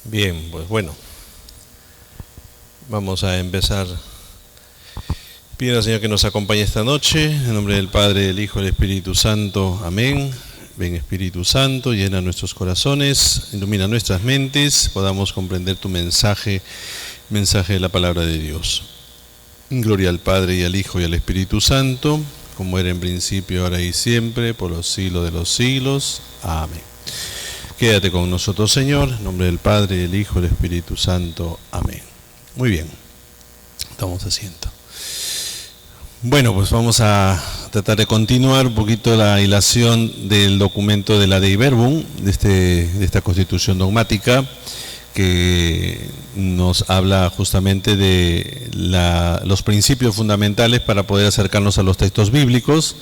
Bien, pues bueno, vamos a empezar. Pido al Señor que nos acompañe esta noche, en nombre del Padre, del Hijo y del Espíritu Santo. Amén. Ven Espíritu Santo, llena nuestros corazones, ilumina nuestras mentes, podamos comprender tu mensaje de la palabra de Dios. Gloria al Padre y al Hijo y al Espíritu Santo, como era en principio, ahora y siempre, por los siglos de los siglos. Amén. Quédate con nosotros, Señor, en nombre del Padre, del Hijo y del Espíritu Santo. Amén. Muy bien, estamos asiento. Bueno, pues vamos a tratar de continuar un poquito la hilación del documento de la Dei Verbum, de esta constitución dogmática, que nos habla justamente de los principios fundamentales para poder acercarnos a los textos bíblicos.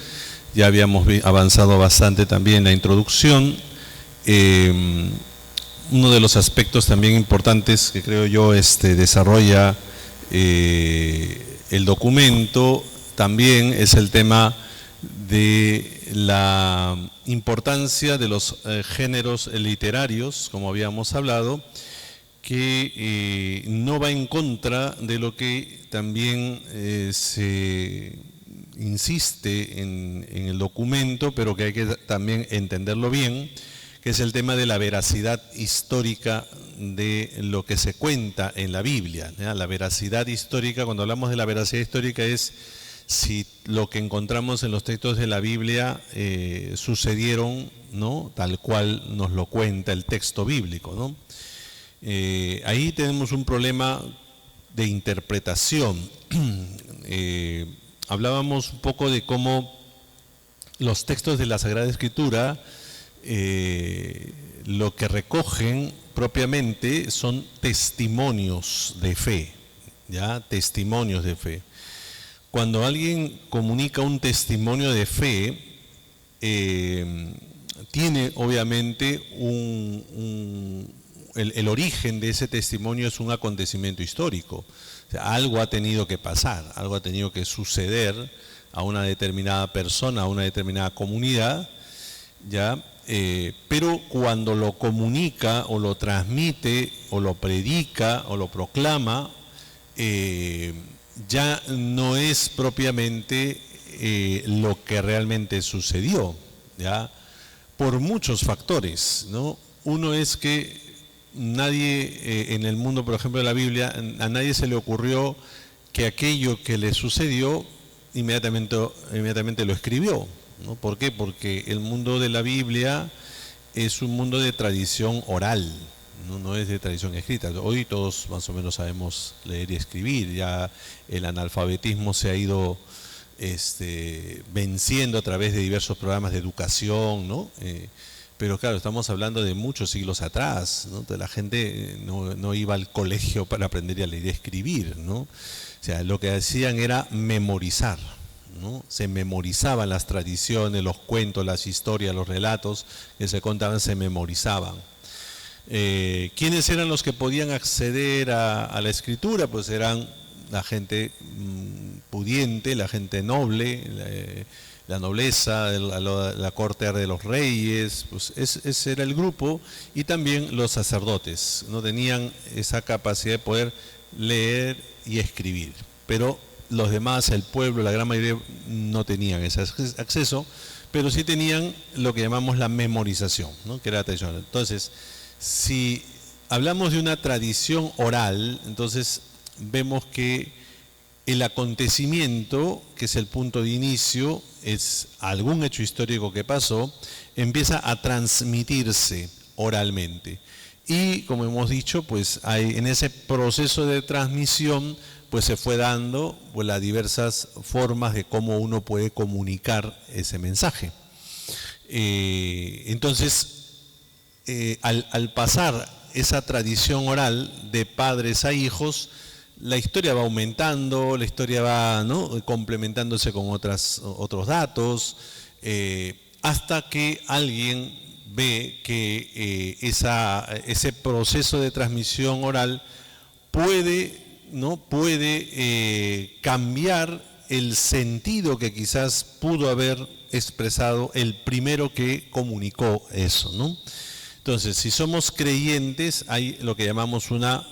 Ya habíamos avanzado bastante también en la introducción. Uno de los aspectos también importantes que creo yo desarrolla el documento también es el tema de la importancia de los géneros literarios, como habíamos hablado, que no va en contra de lo que también se insiste en el documento, pero que hay que también entenderlo bien, que es el tema de la veracidad histórica de lo que se cuenta en la Biblia, ¿ya? La veracidad histórica, cuando hablamos de la veracidad histórica, es si lo que encontramos en los textos de la Biblia sucedieron, ¿no?, tal cual nos lo cuenta el texto bíblico, ¿no? Ahí tenemos un problema de interpretación. Hablábamos un poco de cómo los textos de la Sagrada Escritura lo que recogen propiamente son testimonios de fe, ¿ya? Testimonios de fe. Cuando alguien comunica un testimonio de fe, tiene obviamente el origen de ese testimonio es un acontecimiento histórico. O sea, algo ha tenido que pasar, algo ha tenido que suceder a una determinada persona, a una determinada comunidad, ¿ya? Pero cuando lo comunica o lo transmite o lo predica o lo proclama, ya no es propiamente lo que realmente sucedió, ¿ya? Por muchos factores, ¿no? Uno es que nadie en el mundo, por ejemplo, de la Biblia, a nadie se le ocurrió que aquello que le sucedió inmediatamente lo escribió, ¿no? ¿Por qué? Porque el mundo de la Biblia es un mundo de tradición oral, no es de tradición escrita. Hoy todos más o menos sabemos leer y escribir, ya el analfabetismo se ha ido venciendo a través de diversos programas de educación, ¿no? Pero claro, estamos hablando de muchos siglos atrás, ¿no? La gente no iba al colegio para aprender a leer y escribir, ¿no? O sea, lo que hacían era memorizar, ¿no? Se memorizaban las tradiciones, los cuentos, las historias, los relatos que se contaban, se memorizaban. ¿Quiénes eran los que podían acceder a la escritura? Pues eran la gente pudiente, la gente noble, la nobleza, la corte de los reyes, pues ese era el grupo, y también los sacerdotes, no tenían esa capacidad de poder leer y escribir, pero los demás, el pueblo, la gran mayoría no tenían ese acceso, pero sí tenían lo que llamamos la memorización, ¿no?, que era la tradición. Entonces, si hablamos de una tradición oral, entonces vemos que el acontecimiento, que es el punto de inicio, es algún hecho histórico que pasó, empieza a transmitirse oralmente. Y como hemos dicho, pues en ese proceso de transmisión, pues se fue dando pues las diversas formas de cómo uno puede comunicar ese mensaje. Entonces, al pasar esa tradición oral de padres a hijos, la historia va aumentando, la historia va, ¿no?, complementándose con otros datos, hasta que alguien ve que ese proceso de transmisión oral puede cambiar el sentido que quizás pudo haber expresado el primero que comunicó eso, ¿no? Entonces, si somos creyentes, hay lo que llamamos una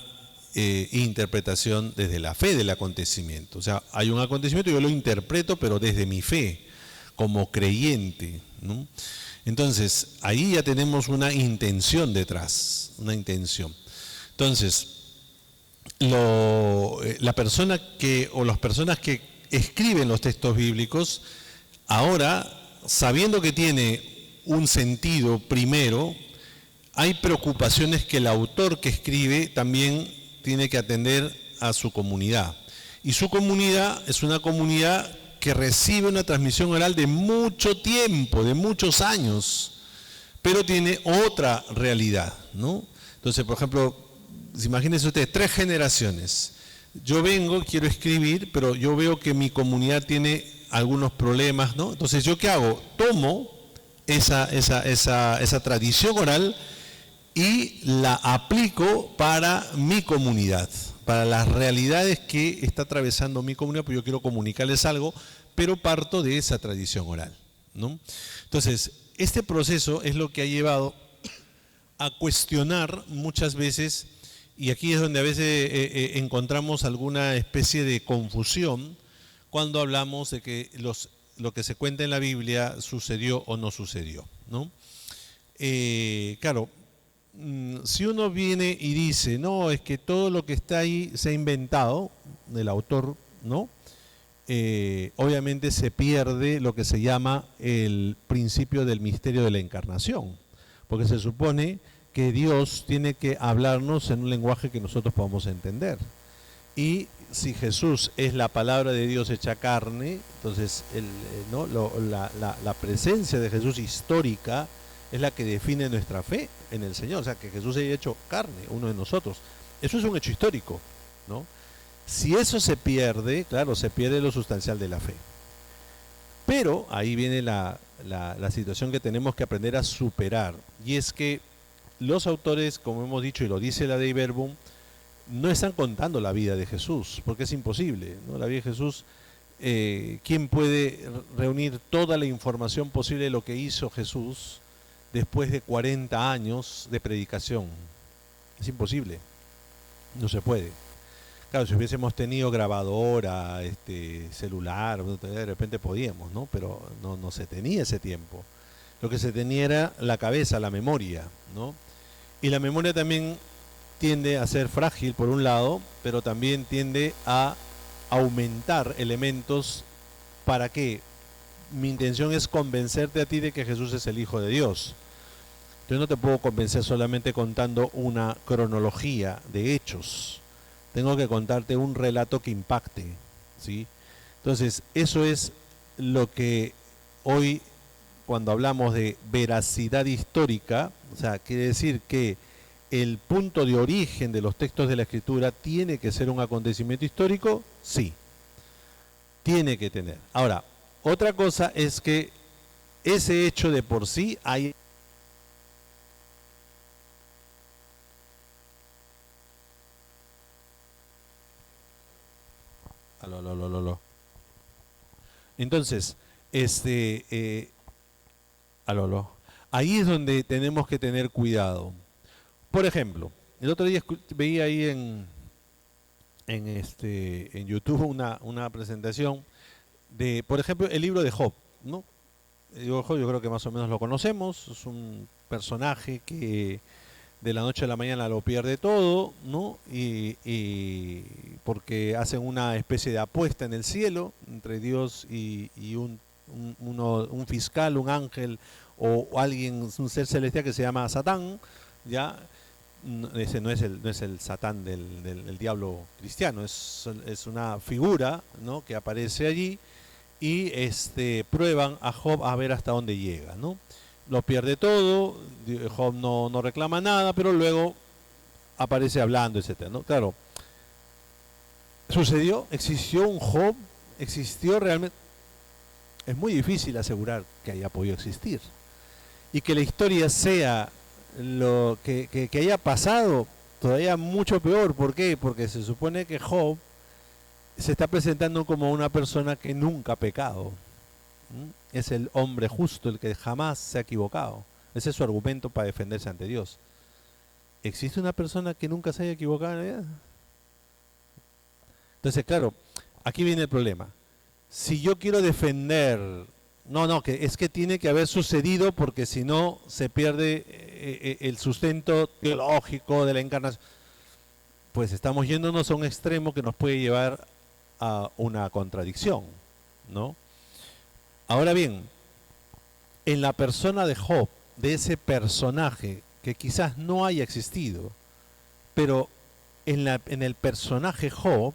interpretación desde la fe del acontecimiento. O sea, hay un acontecimiento, yo lo interpreto, pero desde mi fe, como creyente, ¿no? Entonces, ahí ya tenemos una intención detrás, una intención. Entonces, la persona que, o las personas que escriben los textos bíblicos, ahora, sabiendo que tiene un sentido primero, hay preocupaciones que el autor que escribe también tiene que atender a su comunidad. Y su comunidad es una comunidad que recibe una transmisión oral de mucho tiempo, de muchos años, pero tiene otra realidad, ¿no? Entonces, por ejemplo, imagínense ustedes, 3 generaciones. Yo vengo, quiero escribir, pero yo veo que mi comunidad tiene algunos problemas, ¿no? Entonces, ¿yo qué hago? Tomo esa tradición oral y la aplico para mi comunidad, para las realidades que está atravesando mi comunidad, porque yo quiero comunicarles algo, pero parto de esa tradición oral, ¿no? Entonces, este proceso es lo que ha llevado a cuestionar muchas veces, y aquí es donde a veces encontramos alguna especie de confusión cuando hablamos de que lo que se cuenta en la Biblia sucedió o no sucedió, ¿no? Claro, si uno viene y dice, no, es que todo lo que está ahí se ha inventado, el autor, ¿no? Obviamente se pierde lo que se llama el principio del misterio de la encarnación, porque se supone que Dios tiene que hablarnos en un lenguaje que nosotros podamos entender. Y si Jesús es la palabra de Dios hecha carne, entonces ¿no? la presencia de Jesús histórica es la que define nuestra fe en el Señor, o sea, que Jesús haya hecho carne, uno de nosotros. Eso es un hecho histórico, ¿no? Si eso se pierde, claro, se pierde lo sustancial de la fe. Pero ahí viene la situación que tenemos que aprender a superar, y es que los autores, como hemos dicho y lo dice la Dei Verbum, no están contando la vida de Jesús, porque es imposible, ¿no? La vida de Jesús, ¿quién puede reunir toda la información posible de lo que hizo Jesús después de 40 años de predicación? Es imposible, no se puede. Claro, si hubiésemos tenido grabadora, celular, de repente podíamos, ¿no? Pero no se tenía ese tiempo. Lo que se tenía era la cabeza, la memoria, ¿no? Y la memoria también tiende a ser frágil por un lado, pero también tiende a aumentar elementos. ¿Para qué? Mi intención es convencerte a ti de que Jesús es el Hijo de Dios. Yo no te puedo convencer solamente contando una cronología de hechos. Tengo que contarte un relato que impacte, ¿sí? Entonces, eso es lo que hoy, cuando hablamos de veracidad histórica, o sea, quiere decir que el punto de origen de los textos de la Escritura tiene que ser un acontecimiento histórico, sí, tiene que tener. Ahora, otra cosa es que ese hecho de por sí hay... Entonces, ahí es donde tenemos que tener cuidado. Por ejemplo, el otro día veía ahí en YouTube una presentación de, por ejemplo, el libro de Job, ¿no? El libro de Job yo creo que más o menos lo conocemos, es un personaje que de la noche a la mañana lo pierde todo, ¿no? Y porque hacen una especie de apuesta en el cielo entre Dios y un fiscal, un ángel o alguien, un ser celestial que se llama Satán, ¿ya? Ese no es el Satán del diablo cristiano, es una figura, ¿no? Que aparece allí y prueban a Job a ver hasta dónde llega, ¿no? Lo pierde todo, Job no reclama nada, pero luego aparece hablando, etcétera, ¿no? Claro, sucedió, existió un Job, existió realmente. Es muy difícil asegurar que haya podido existir. Y que la historia sea lo que haya pasado, todavía mucho peor. ¿Por qué? Porque se supone que Job se está presentando como una persona que nunca ha pecado. Es el hombre justo, el que jamás se ha equivocado. Ese es su argumento para defenderse ante Dios. ¿Existe una persona que nunca se haya equivocado en la vida? Entonces, claro, aquí viene el problema. Si yo quiero defender, que es que tiene que haber sucedido porque si no se pierde el sustento teológico de la encarnación, pues estamos yéndonos a un extremo que nos puede llevar a una contradicción, ¿no? Ahora bien, en la persona de Job, de ese personaje que quizás no haya existido, pero en el personaje Job,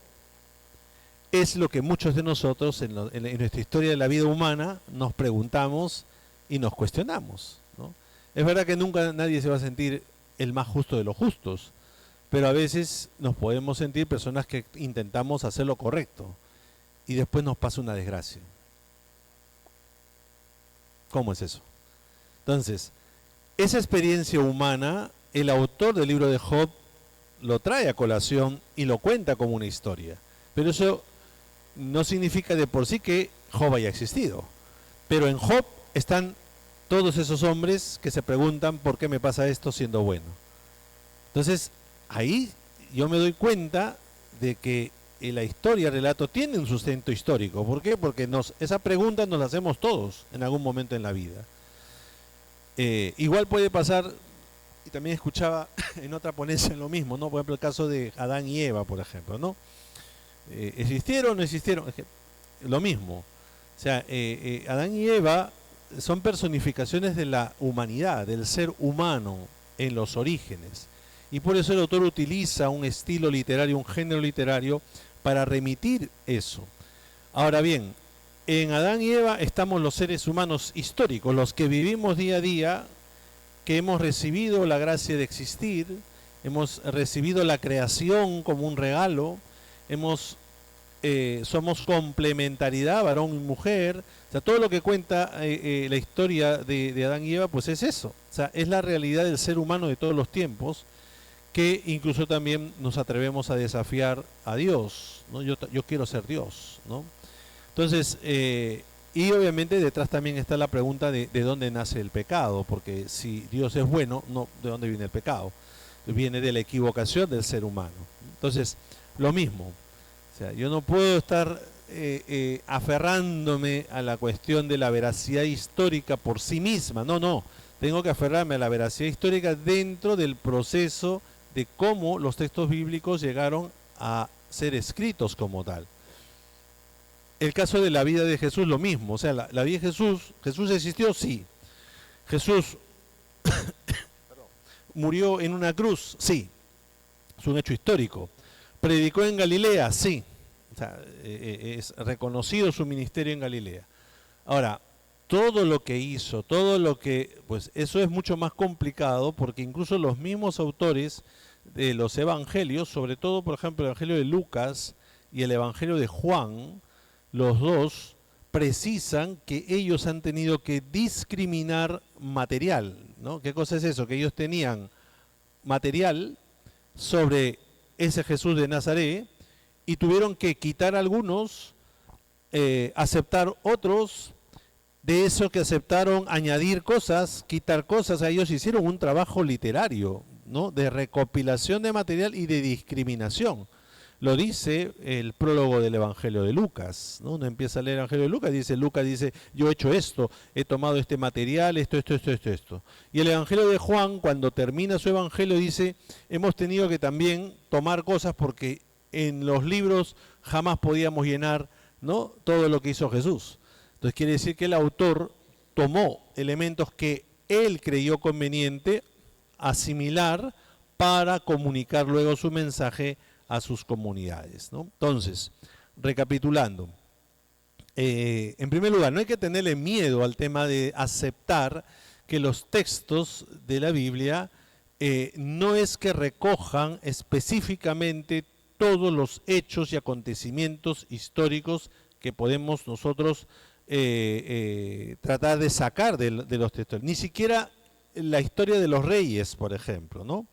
es lo que muchos de nosotros en nuestra historia de la vida humana nos preguntamos y nos cuestionamos, ¿no? Es verdad que nunca nadie se va a sentir el más justo de los justos, pero a veces nos podemos sentir personas que intentamos hacer lo correcto y después nos pasa una desgracia. ¿Cómo es eso? Entonces, esa experiencia humana, el autor del libro de Job lo trae a colación y lo cuenta como una historia. Pero eso no significa de por sí que Job haya existido. Pero en Job están todos esos hombres que se preguntan por qué me pasa esto siendo bueno. Entonces, ahí yo me doy cuenta de que la historia, el relato, tiene un sustento histórico. ¿Por qué? Porque esa pregunta nos la hacemos todos en algún momento en la vida. Igual puede pasar, y también escuchaba en otra ponencia lo mismo, ¿no? Por ejemplo, el caso de Adán y Eva, por ejemplo, ¿no? ¿Existieron o no existieron? Es que, lo mismo. O sea, Adán y Eva son personificaciones de la humanidad, del ser humano en los orígenes. Y por eso el autor utiliza un estilo literario, un género literario, para remitir eso. Ahora bien, en Adán y Eva estamos los seres humanos históricos, los que vivimos día a día, que hemos recibido la gracia de existir, hemos recibido la creación como un regalo, somos complementariedad, varón y mujer. O sea, todo lo que cuenta la historia de Adán y Eva, pues es eso. O sea, es la realidad del ser humano de todos los tiempos, que incluso también nos atrevemos a desafiar a Dios, ¿no? Yo quiero ser Dios, ¿no? Entonces, y obviamente detrás también está la pregunta de dónde nace el pecado, porque si Dios es bueno, no, ¿de dónde viene el pecado? Viene de la equivocación del ser humano. Entonces, lo mismo. O sea, yo no puedo estar aferrándome a la cuestión de la veracidad histórica por sí misma. No. Tengo que aferrarme a la veracidad histórica dentro del proceso de cómo los textos bíblicos llegaron a ser escritos como tal. El caso de la vida de Jesús, lo mismo. O sea, la vida de ¿Jesús existió? Sí. ¿Jesús murió en una cruz? Sí. Es un hecho histórico. ¿Predicó en Galilea? Sí. O sea, es reconocido su ministerio en Galilea. Ahora, todo lo que hizo, pues eso es mucho más complicado, porque incluso los mismos autores de los evangelios, sobre todo, por ejemplo, el evangelio de Lucas y el evangelio de Juan, los dos precisan que ellos han tenido que discriminar material, ¿no? ¿Qué cosa es eso? Que ellos tenían material sobre ese Jesús de Nazaret y tuvieron que quitar algunos, aceptar otros. De eso que aceptaron, añadir cosas, quitar cosas. A ellos hicieron un trabajo literario, ¿no? De recopilación de material y de discriminación. Lo dice el prólogo del Evangelio de Lucas, ¿no? Uno empieza a leer el Evangelio de Lucas dice, yo he hecho esto, he tomado este material, esto. Y el Evangelio de Juan, cuando termina su Evangelio, dice, hemos tenido que también tomar cosas porque en los libros jamás podíamos llenar, ¿no?, todo lo que hizo Jesús. Entonces quiere decir que el autor tomó elementos que él creyó conveniente asimilar para comunicar luego su mensaje a sus comunidades, ¿no? Entonces, recapitulando, en primer lugar, no hay que tenerle miedo al tema de aceptar que los textos de la Biblia no es que recojan específicamente todos los hechos y acontecimientos históricos que podemos nosotros tratar de sacar de los textos, ni siquiera la historia de los reyes, por ejemplo, ¿no?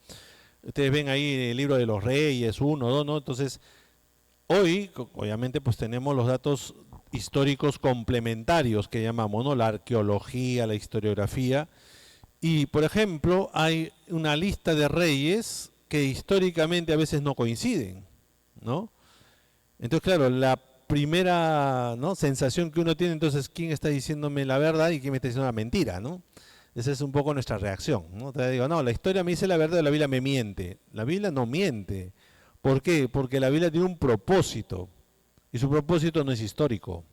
Ustedes ven ahí el libro de los reyes, 1, 2, ¿no? Entonces, hoy, obviamente, pues tenemos los datos históricos complementarios que llamamos, ¿no? La arqueología, la historiografía, Y, por ejemplo, hay una lista de reyes que históricamente a veces no coinciden, ¿no? Entonces, claro, la primera, ¿no?, sensación que uno tiene, entonces, ¿quién está diciéndome la verdad y quién me está diciendo la mentira, ¿no? Esa es un poco nuestra reacción, ¿no? Te digo, no, la historia me dice la verdad, la Biblia me miente. La Biblia no miente. ¿Por qué? Porque la Biblia tiene un propósito, y su propósito no es histórico.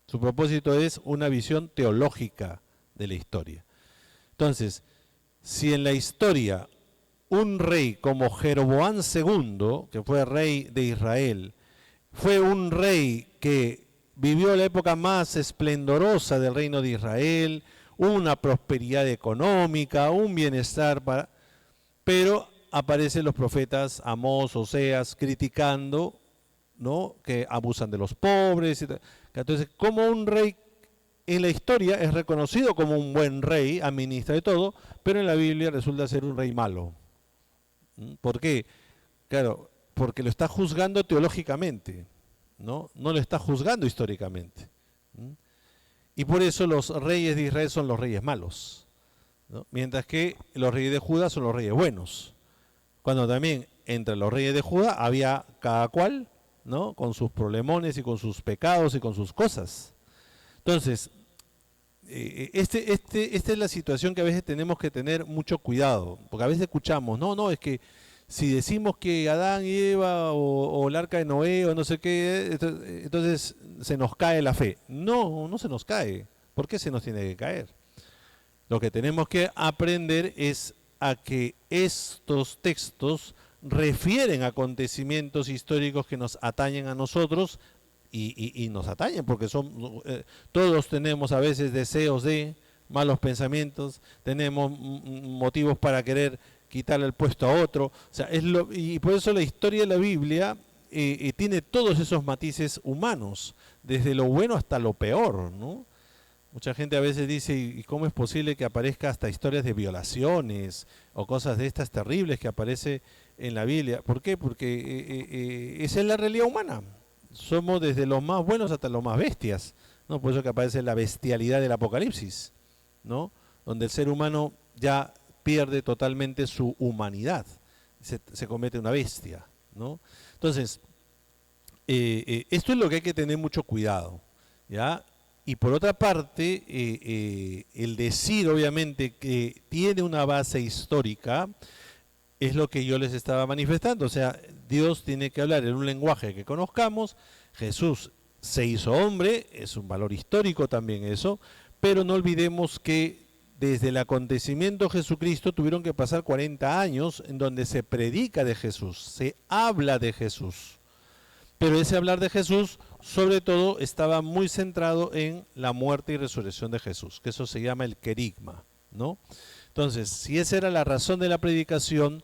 Su propósito es una visión teológica de la historia. Entonces, si en la historia un rey como Jeroboam II, que fue rey de Israel, fue un rey que vivió la época más esplendorosa del reino de Israel, una prosperidad económica, un bienestar, pero aparecen los profetas Amós, Oseas, criticando, ¿no?, que abusan de los pobres. Entonces, como un rey en la historia es reconocido como un buen rey, administra de todo, pero en la Biblia resulta ser un rey malo. ¿Por qué? Claro, porque lo está juzgando teológicamente, ¿no? No lo está juzgando históricamente. Y por eso los reyes de Israel son los reyes malos, ¿no? Mientras que los reyes de Judá son los reyes buenos. Cuando también entre los reyes de Judá había cada cual, ¿no?, con sus problemones y con sus pecados y con sus cosas. Entonces, esta es la situación que a veces tenemos que tener mucho cuidado, porque a veces escuchamos, no, es que si decimos que Adán y Eva o el arca de Noé o no sé qué, entonces se nos cae la fe. No, no se nos cae. ¿Por qué se nos tiene que caer? Lo que tenemos que aprender es a que estos textos refieren a acontecimientos históricos que nos atañen a nosotros y nos atañen, porque todos tenemos a veces deseos de malos pensamientos, tenemos motivos para querer quitarle el puesto a otro, o sea, y por eso la historia de la Biblia tiene todos esos matices humanos, desde lo bueno hasta lo peor, ¿no? Mucha gente a veces dice, ¿y cómo es posible que aparezca hasta historias de violaciones o cosas de estas terribles que aparece en la Biblia? ¿Por qué? Porque esa es la realidad humana. Somos desde los más buenos hasta los más bestias, ¿no? Por eso que aparece la bestialidad del Apocalipsis, ¿no?, donde el ser humano ya pierde totalmente su humanidad, se convierte en una bestia, ¿no? Entonces, esto es lo que hay que tener mucho cuidado, ¿ya? Y por otra parte, el decir obviamente que tiene una base histórica es lo que yo les estaba manifestando. O sea, Dios tiene que hablar en un lenguaje que conozcamos. Jesús se hizo hombre, es un valor histórico también eso, pero no olvidemos que desde el acontecimiento de Jesucristo tuvieron que pasar 40 años en donde se predica de Jesús, se habla de Jesús. Pero ese hablar de Jesús, sobre todo, estaba muy centrado en la muerte y resurrección de Jesús, que eso se llama el querigma, ¿no? Entonces, si esa era la razón de la predicación,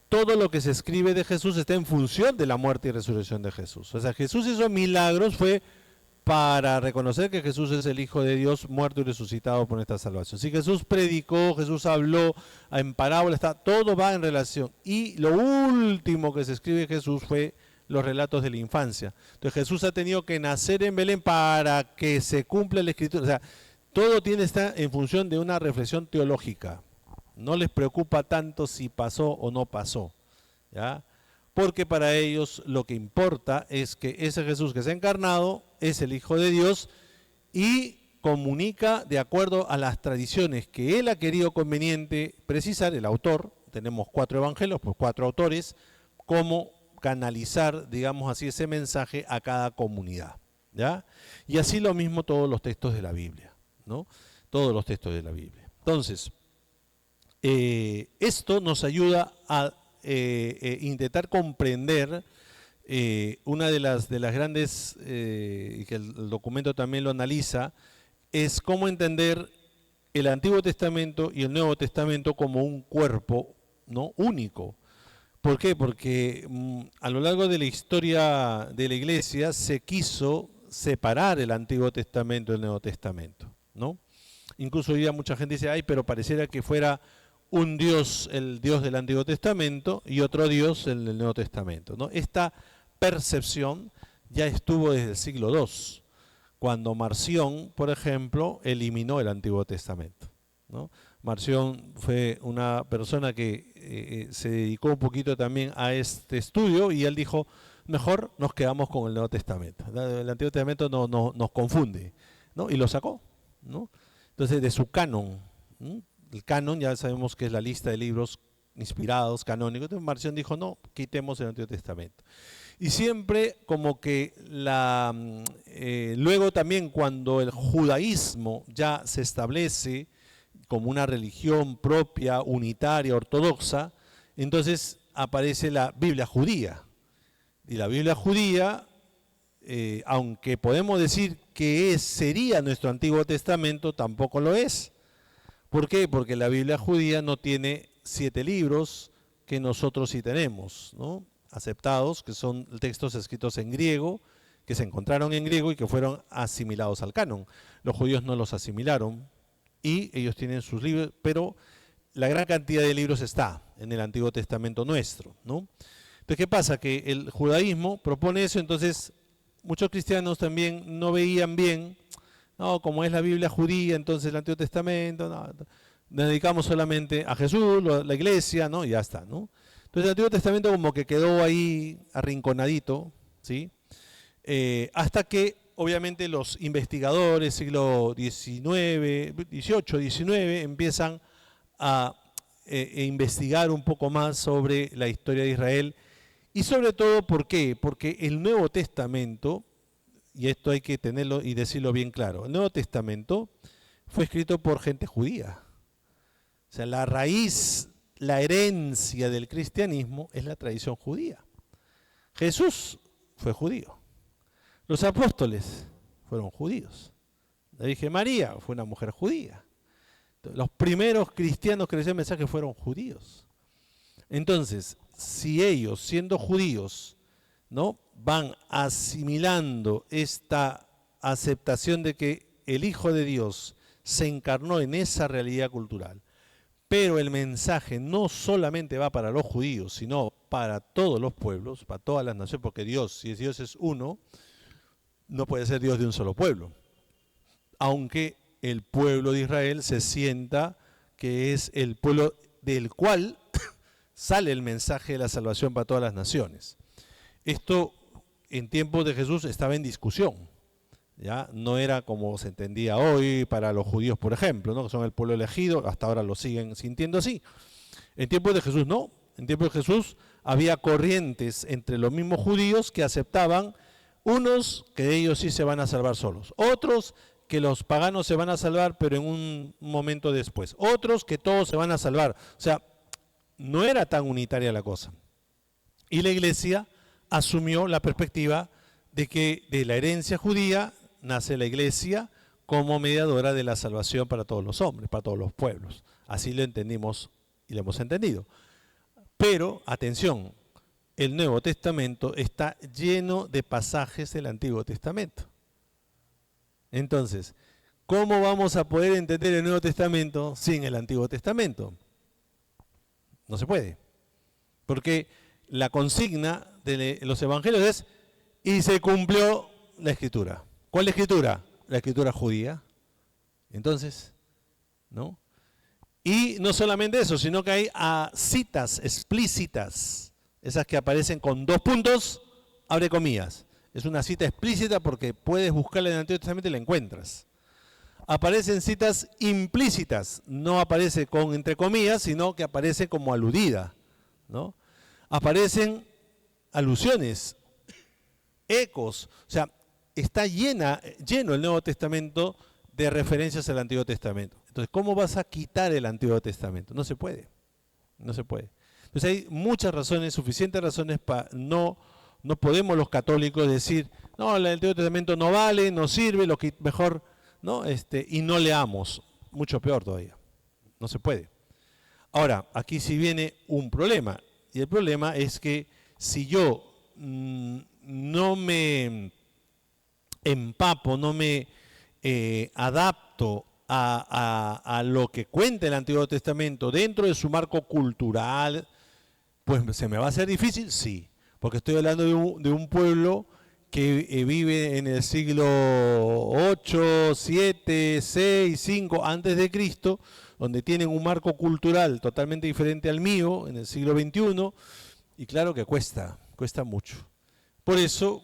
todo lo que se escribe de Jesús está en función de la muerte y resurrección de Jesús. O sea, Jesús hizo milagros, fue para reconocer que Jesús es el Hijo de Dios, muerto y resucitado por nuestra salvación. Si Jesús predicó, Jesús habló en parábolas, todo va en relación. Y lo último que se escribe de Jesús fue los relatos de la infancia. Entonces Jesús ha tenido que nacer en Belén para que se cumpla la Escritura. O sea, todo está en función de una reflexión teológica. No les preocupa tanto si pasó o no pasó, ¿ya? Porque para ellos lo que importa es que ese Jesús que se ha encarnado es el Hijo de Dios y comunica de acuerdo a las tradiciones que él ha querido conveniente precisar, el autor. Tenemos 4 evangelios, pues 4 autores, cómo canalizar, digamos así, ese mensaje a cada comunidad, ¿ya? Y así lo mismo todos los textos de la Biblia, ¿no? Todos los textos de la Biblia. Entonces, esto nos ayuda a intentar comprender una de las grandes, y que el documento también lo analiza, es cómo entender el Antiguo Testamento y el Nuevo Testamento como un cuerpo, ¿no?, único. ¿Por qué? Porque a lo largo de la historia de la Iglesia se quiso separar el Antiguo Testamento del Nuevo Testamento, ¿no? Incluso hoy día mucha gente dice, ay, pero pareciera que fuera un Dios, el Dios del Antiguo Testamento, y otro Dios, el del Nuevo Testamento, ¿no? Esta percepción ya estuvo desde el siglo II, cuando Marción, por ejemplo, eliminó el Antiguo Testamento, ¿no? Marción fue una persona que se dedicó un poquito también a este estudio y él dijo, mejor nos quedamos con el Nuevo Testamento. El Antiguo Testamento nos confunde, ¿no? Y lo sacó, ¿no? Entonces, de su canon, ¿no? El canon ya sabemos que es la lista de libros inspirados, canónicos. Entonces Marción dijo, no, quitemos el Antiguo Testamento. Y siempre como que luego también cuando el judaísmo ya se establece como una religión propia, unitaria, ortodoxa, entonces aparece la Biblia judía. Y la Biblia judía, aunque podemos decir que sería nuestro Antiguo Testamento, tampoco lo es. ¿Por qué? Porque la Biblia judía no tiene 7 libros que nosotros sí tenemos, ¿no? Aceptados, que son textos escritos en griego, que se encontraron en griego y que fueron asimilados al canon. Los judíos no los asimilaron y ellos tienen sus libros, pero la gran cantidad de libros está en el Antiguo Testamento nuestro, ¿no? Entonces, ¿qué pasa? Que el judaísmo propone eso, entonces muchos cristianos también no veían bien, no, como es la Biblia judía, entonces el Antiguo Testamento, no, nos dedicamos solamente a Jesús, la iglesia, ¿no? Y ya está, ¿no? Entonces el Antiguo Testamento como que quedó ahí arrinconadito, ¿sí? Hasta que obviamente los investigadores, siglo XIX, XVIII, XIX, empiezan a investigar un poco más sobre la historia de Israel. Y sobre todo, ¿por qué? Porque el Nuevo Testamento, y esto hay que tenerlo y decirlo bien claro, el Nuevo Testamento fue escrito por gente judía. O sea, la raíz, la herencia del cristianismo es la tradición judía. Jesús fue judío. Los apóstoles fueron judíos. La Virgen María fue una mujer judía. Los primeros cristianos que recibieron el mensaje fueron judíos. Entonces, si ellos, siendo judíos, ¿no?, van asimilando esta aceptación de que el Hijo de Dios se encarnó en esa realidad cultural, pero el mensaje no solamente va para los judíos, sino para todos los pueblos, para todas las naciones, porque Dios, si Dios es uno, no puede ser Dios de un solo pueblo. Aunque el pueblo de Israel se sienta que es el pueblo del cual sale el mensaje de la salvación para todas las naciones. Esto en tiempos de Jesús estaba en discusión, ¿ya? No era como se entendía hoy para los judíos, por ejemplo, ¿no?, que son el pueblo elegido, hasta ahora lo siguen sintiendo así. En tiempos de Jesús no, en tiempos de Jesús había corrientes entre los mismos judíos que aceptaban unos que ellos sí se van a salvar solos, otros que los paganos se van a salvar pero en un momento después, otros que todos se van a salvar. O sea, no era tan unitaria la cosa. Y la iglesia asumió la perspectiva de que de la herencia judía nace la iglesia como mediadora de la salvación para todos los hombres, para todos los pueblos. Así lo entendimos y lo hemos entendido. Pero, atención, el Nuevo Testamento está lleno de pasajes del Antiguo Testamento. Entonces, ¿cómo vamos a poder entender el Nuevo Testamento sin el Antiguo Testamento? No se puede. Porque la consigna de los evangelios es, y se cumplió la escritura. ¿Cuál escritura? La escritura judía. Entonces, ¿no? Y no solamente eso, sino que hay citas explícitas, esas que aparecen con 2 puntos, abre comillas. Es una cita explícita porque puedes buscarla en el Antiguo Testamento y la encuentras. Aparecen citas implícitas, no aparece con entre comillas, sino que aparece como aludida, ¿no? Aparecen alusiones, ecos, o sea, está lleno el Nuevo Testamento de referencias al Antiguo Testamento. Entonces, ¿cómo vas a quitar el Antiguo Testamento? No se puede, no se puede. Entonces hay muchas razones, suficientes razones para no podemos los católicos decir, no, el Antiguo Testamento no vale, no sirve, lo que mejor, ¿no? Y no leamos, mucho peor todavía, no se puede. Ahora, aquí sí viene un problema, y el problema es que si yo no me empapo, no me adapto a lo que cuenta el Antiguo Testamento dentro de su marco cultural, pues se me va a hacer difícil, sí, porque estoy hablando de un pueblo que vive en el siglo 8, 7, 6, 5 antes de Cristo, donde tienen un marco cultural totalmente diferente al mío en el siglo XXI, y claro que cuesta mucho. Por eso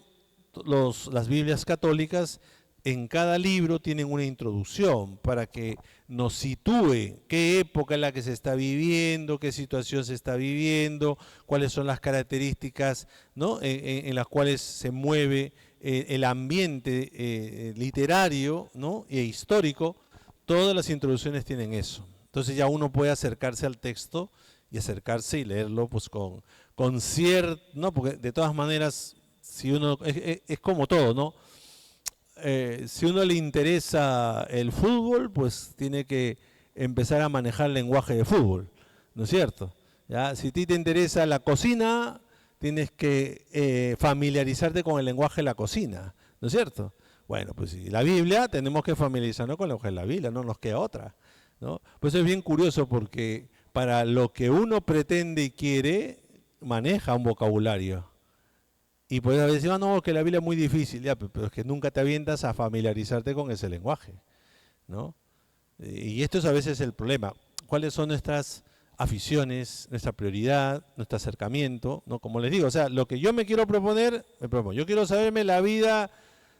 las Biblias católicas en cada libro tienen una introducción para que nos sitúe qué época es la que se está viviendo, qué situación se está viviendo, cuáles son las características, ¿no?, en las cuales se mueve el ambiente literario, ¿no?, e histórico. Todas las introducciones tienen eso. Entonces ya uno puede acercarse al texto y acercarse y leerlo pues con cierto, ¿no?, porque de todas maneras, si uno es como todo, ¿no? Si uno le interesa el fútbol, pues tiene que empezar a manejar el lenguaje de fútbol, ¿no es cierto? ¿Ya? Si a ti te interesa la cocina, tienes que familiarizarte con el lenguaje de la cocina, ¿no es cierto? Bueno, pues si la Biblia, tenemos que familiarizarnos con el lenguaje de la Biblia, no nos queda otra, ¿no? Pues es bien curioso porque para lo que uno pretende y quiere, maneja un vocabulario. Y puedes decir, no, que la Biblia es muy difícil, ya, pero es que nunca te avientas a familiarizarte con ese lenguaje, ¿no? Y esto es a veces el problema. ¿Cuáles son nuestras aficiones, nuestra prioridad, nuestro acercamiento? ¿No? Como les digo, o sea, lo que yo me quiero proponer, me propongo. Yo quiero saberme la vida,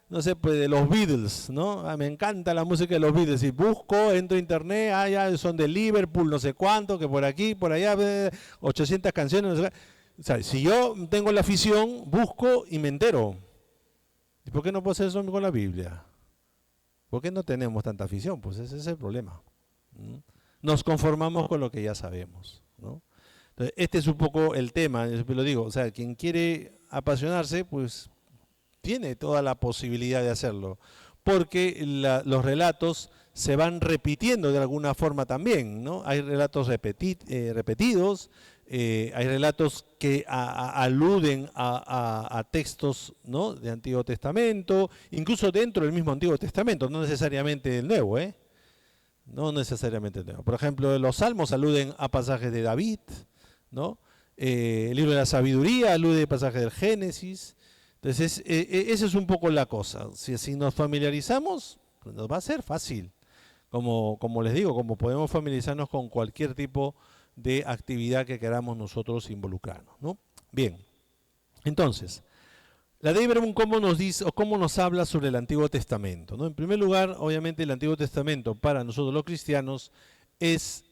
no sé, pues de los Beatles, ¿no? Me encanta la música de los Beatles. Y busco, entro a internet, ya son de Liverpool, no sé cuánto, que por aquí, por allá, 800 canciones, no sé qué. O sea, si yo tengo la afición, busco y me entero. ¿Y por qué no puedo hacer eso con la Biblia? ¿Por qué no tenemos tanta afición? Pues ese es el problema. Nos conformamos con lo que ya sabemos, ¿no? Entonces, este es un poco el tema, yo siempre lo digo. O sea, quien quiere apasionarse, pues tiene toda la posibilidad de hacerlo. Porque los relatos se van repitiendo de alguna forma también, ¿no? Hay relatos repetidos, hay relatos que aluden a textos, ¿no?, de Antiguo Testamento, incluso dentro del mismo Antiguo Testamento, no necesariamente del Nuevo, no necesariamente del Nuevo. Por ejemplo, los Salmos aluden a pasajes de David, ¿no? El libro de la sabiduría alude a pasajes del Génesis. Entonces, esa es un poco la cosa. Si nos familiarizamos, pues nos va a ser fácil. Como les digo, como podemos familiarizarnos con cualquier tipo de actividad que queramos nosotros involucrarnos, ¿no? Bien, entonces, la Dei Verbum, ¿cómo nos dice o cómo nos habla sobre el Antiguo Testamento, ¿no? En primer lugar, obviamente el Antiguo Testamento para nosotros los cristianos es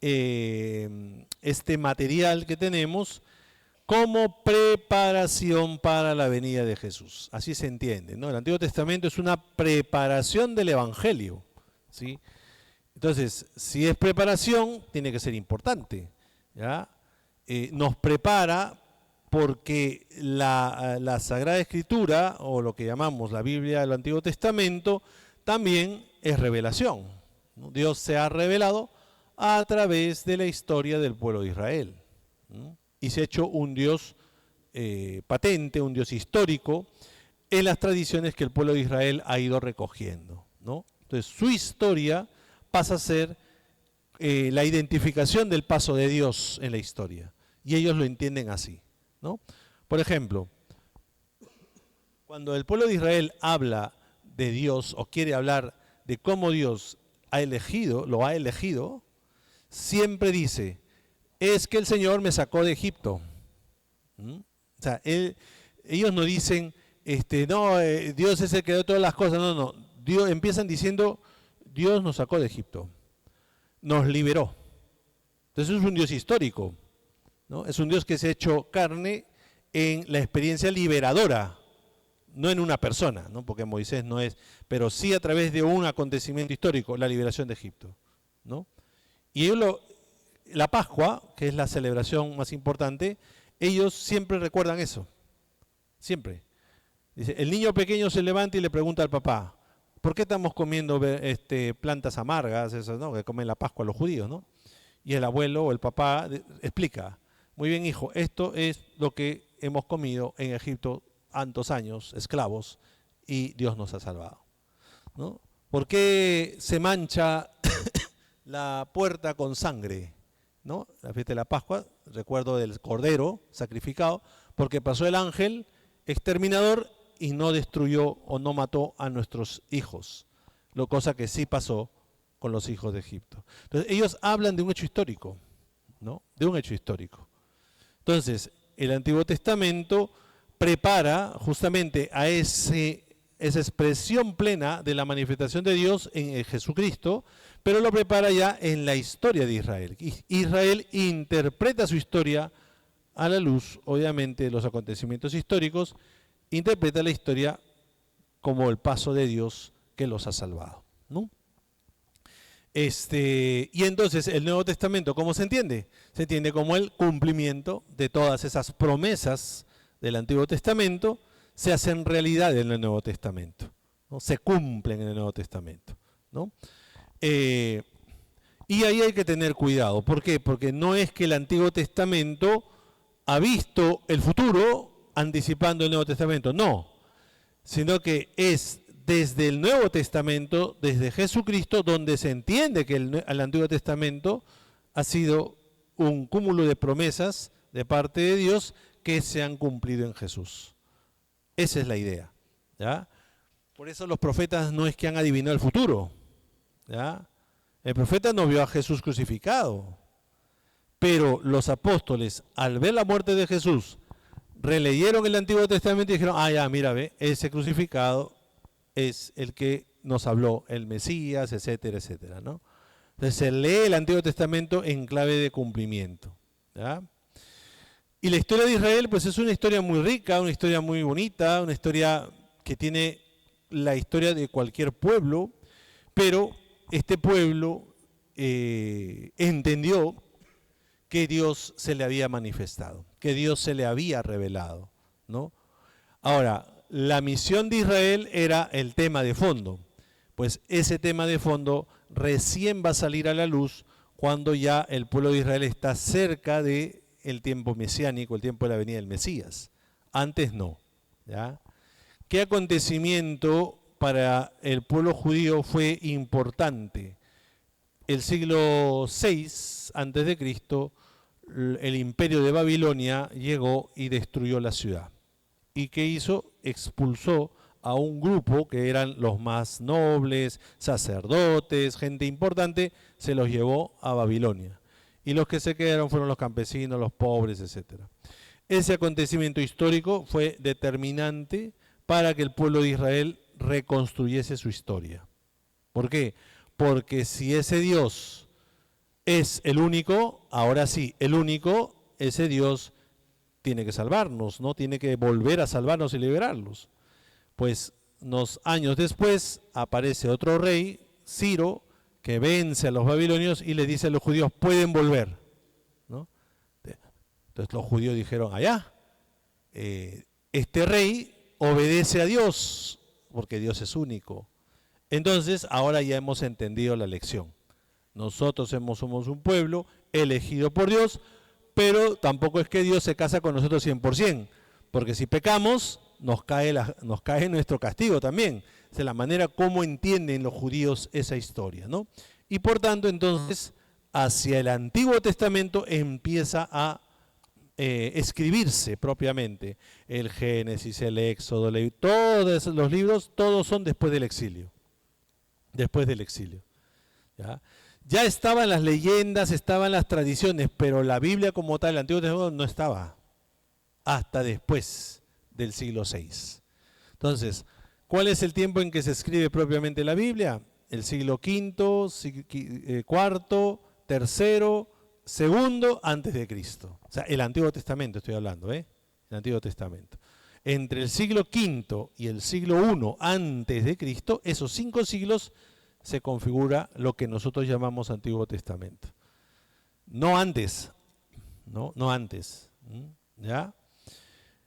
este material que tenemos como preparación para la venida de Jesús. Así se entiende, ¿no? El Antiguo Testamento es una preparación del Evangelio, ¿sí? Entonces, si es preparación, tiene que ser importante, ¿ya? Nos prepara porque la Sagrada Escritura, o lo que llamamos la Biblia del Antiguo Testamento, también es revelación, ¿no? Dios se ha revelado a través de la historia del pueblo de Israel, ¿no? Y se ha hecho un Dios patente, un Dios histórico, en las tradiciones que el pueblo de Israel ha ido recogiendo, ¿no? Entonces, su historia pasa a ser la identificación del paso de Dios en la historia. Y ellos lo entienden así, ¿no? Por ejemplo, cuando el pueblo de Israel habla de Dios o quiere hablar de cómo Dios lo ha elegido, siempre dice, es que el Señor me sacó de Egipto. O sea, ellos no dicen, no, Dios es el que dio todas las cosas. No. Empiezan diciendo, Dios nos sacó de Egipto, nos liberó. Entonces es un Dios histórico, ¿no? Es un Dios que se ha hecho carne en la experiencia liberadora, no en una persona, ¿no? Porque Moisés no es, pero sí a través de un acontecimiento histórico, la liberación de Egipto, ¿no? Y la Pascua, que es la celebración más importante, ellos siempre recuerdan eso, siempre. Dice, el niño pequeño se levanta y le pregunta al papá, ¿por qué estamos comiendo plantas amargas, esas, ¿no?, que comen la Pascua los judíos, ¿no? Y el abuelo o el papá explica, muy bien hijo, esto es lo que hemos comido en Egipto tantos años, esclavos, y Dios nos ha salvado, ¿no? ¿Por qué se mancha la puerta con sangre, ¿no? La fiesta de la Pascua, recuerdo del cordero sacrificado, porque pasó el ángel exterminador y no destruyó o no mató a nuestros hijos, lo cosa que sí pasó con los hijos de Egipto. Entonces ellos hablan de un hecho histórico, ¿no? De un hecho histórico. Entonces el Antiguo Testamento prepara justamente a esa expresión plena de la manifestación de Dios en Jesucristo, pero lo prepara ya en la historia de Israel. Israel interpreta su historia a la luz, obviamente, de los acontecimientos históricos, interpreta la historia como el paso de Dios que los ha salvado, ¿no? Y entonces el Nuevo Testamento, ¿cómo se entiende? Se entiende como el cumplimiento de todas esas promesas del Antiguo Testamento, se hacen realidad en el Nuevo Testamento, ¿no? Se cumplen en el Nuevo Testamento, ¿no? Y ahí hay que tener cuidado. ¿Por qué? Porque no es que el Antiguo Testamento ha visto el futuro anticipando el Nuevo Testamento, no, sino que es desde el Nuevo Testamento, desde Jesucristo, donde se entiende que el Antiguo Testamento ha sido un cúmulo de promesas de parte de Dios que se han cumplido en Jesús. Esa es la idea, ¿ya? Por eso los profetas no es que han adivinado el futuro, ¿ya? El profeta no vio a Jesús crucificado, pero los apóstoles, al ver la muerte de Jesús, releyeron el Antiguo Testamento y dijeron, ah, ya, mira, ve, ese crucificado es el que nos habló, el Mesías, etcétera, etcétera, ¿no? Entonces se lee el Antiguo Testamento en clave de cumplimiento, ¿ya? Y la historia de Israel, pues es una historia muy rica, una historia muy bonita, una historia que tiene la historia de cualquier pueblo, pero este pueblo entendió que Dios se le había manifestado, que Dios se le había revelado, ¿no? Ahora, la misión de Israel era el tema de fondo, pues ese tema de fondo recién va a salir a la luz cuando ya el pueblo de Israel está cerca de el tiempo mesiánico, el tiempo de la venida del Mesías. Antes no, ¿ya? ¿Qué acontecimiento para el pueblo judío fue importante? El siglo VI antes de Cristo, el imperio de Babilonia llegó y destruyó la ciudad. ¿Y qué hizo? Expulsó a un grupo que eran los más nobles, sacerdotes, gente importante, se los llevó a Babilonia. Y los que se quedaron fueron los campesinos, los pobres, etc. Ese acontecimiento histórico fue determinante para que el pueblo de Israel reconstruyese su historia. ¿Por qué? Porque si ese Dios es el único, ahora sí, el único, ese Dios tiene que salvarnos, ¿no? Tiene que volver a salvarnos y liberarlos. Pues unos años después aparece otro rey, Ciro, que vence a los babilonios y le dice a los judíos, pueden volver, ¿no? Entonces los judíos dijeron, allá, este rey obedece a Dios, porque Dios es único. Entonces ahora ya hemos entendido la lección. Nosotros somos un pueblo elegido por Dios, pero tampoco es que Dios se casa con nosotros 100%, porque si pecamos, nos cae nuestro castigo también. Es la manera como entienden los judíos esa historia, ¿no? Y por tanto, entonces, hacia el Antiguo Testamento empieza a escribirse propiamente. El Génesis, el Éxodo, todos los libros, todos son después del exilio. Después del exilio. Ya estaban las leyendas, estaban las tradiciones, pero la Biblia como tal, el Antiguo Testamento no estaba hasta después del siglo VI. Entonces, ¿cuál es el tiempo en que se escribe propiamente la Biblia? El siglo V, cuarto, tercero, segundo antes de Cristo. O sea, el Antiguo Testamento estoy hablando, ¿eh? El Antiguo Testamento. Entre el siglo V y el siglo I antes de Cristo, esos 5 siglos se configura lo que nosotros llamamos Antiguo Testamento. No antes, no antes, ¿ya?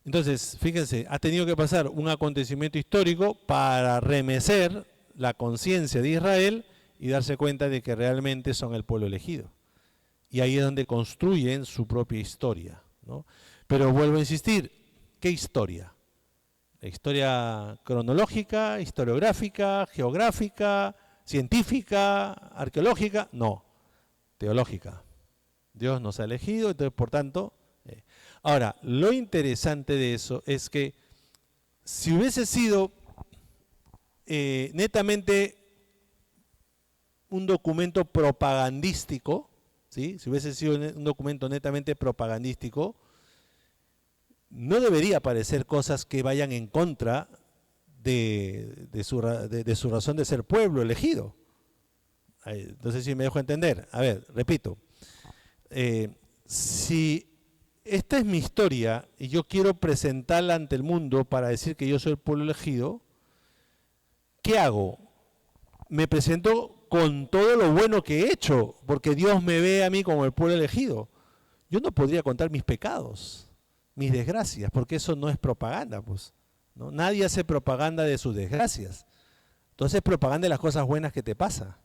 Entonces, fíjense, ha tenido que pasar un acontecimiento histórico para remecer la conciencia de Israel y darse cuenta de que realmente son el pueblo elegido. Y ahí es donde construyen su propia historia, ¿no? Pero vuelvo a insistir, ¿qué historia? ¿La historia cronológica, historiográfica, geográfica, científica, arqueológica? No, teológica. Dios nos ha elegido, entonces por tanto... Ahora, lo interesante de eso es que Si hubiese sido netamente un documento propagandístico, ¿sí? Si hubiese sido un documento netamente propagandístico, no debería aparecer cosas que vayan en contra de su razón de ser pueblo elegido. No sé si me dejo entender. A ver, repito. Si esta es mi historia y yo quiero presentarla ante el mundo para decir que yo soy el pueblo elegido, ¿qué hago? Me presento con todo lo bueno que he hecho, porque Dios me ve a mí como el pueblo elegido. Yo no podría contar mis pecados, mis desgracias, porque eso no es propaganda, pues, ¿no? Nadie hace propaganda de sus desgracias. Entonces propaganda de las cosas buenas que te pasa.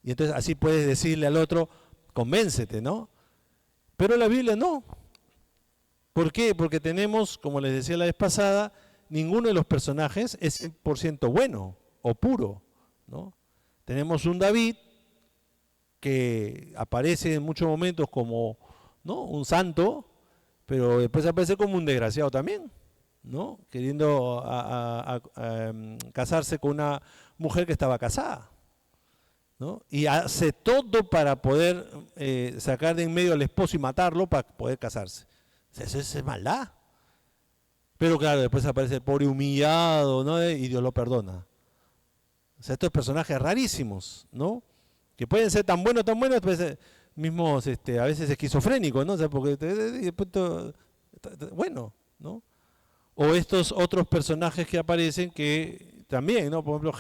Y entonces así puedes decirle al otro, convéncete, ¿no? Pero la Biblia no. ¿Por qué? Porque tenemos, como les decía la vez pasada, ninguno de los personajes es 100% bueno o puro, ¿no? Tenemos un David que aparece en muchos momentos como, ¿no?, un santo, pero después aparece como un desgraciado también, ¿no? Queriendo casarse con una mujer que estaba casada, ¿no? Y hace todo para poder sacar de en medio al esposo y matarlo para poder casarse. Eso es maldad. Pero claro, después aparece el pobre humillado, ¿no?, y Dios lo perdona. O sea, estos personajes rarísimos, ¿no?, que pueden ser tan buenos, pues, mismos a veces esquizofrénicos, ¿no? O sea, porque bueno, ¿no? O estos otros personajes que aparecen que también, ¿no? Por ejemplo,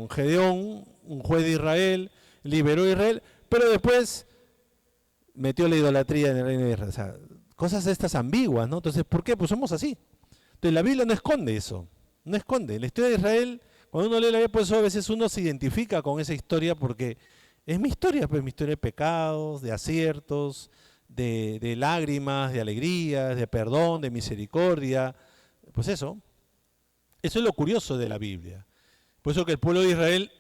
Gedeón, un juez de Israel, liberó a Israel, pero después metió la idolatría en el reino de Israel. O sea, cosas estas ambiguas, ¿no? Entonces, ¿por qué? Pues somos así. Entonces, la Biblia no esconde eso, no esconde. La historia de Israel, cuando uno lee la Biblia, por eso a veces uno se identifica con esa historia porque es mi historia, pues mi historia de pecados, de aciertos, de lágrimas, de alegrías, de perdón, de misericordia. Pues eso es lo curioso de la Biblia. Por eso que el pueblo de Israel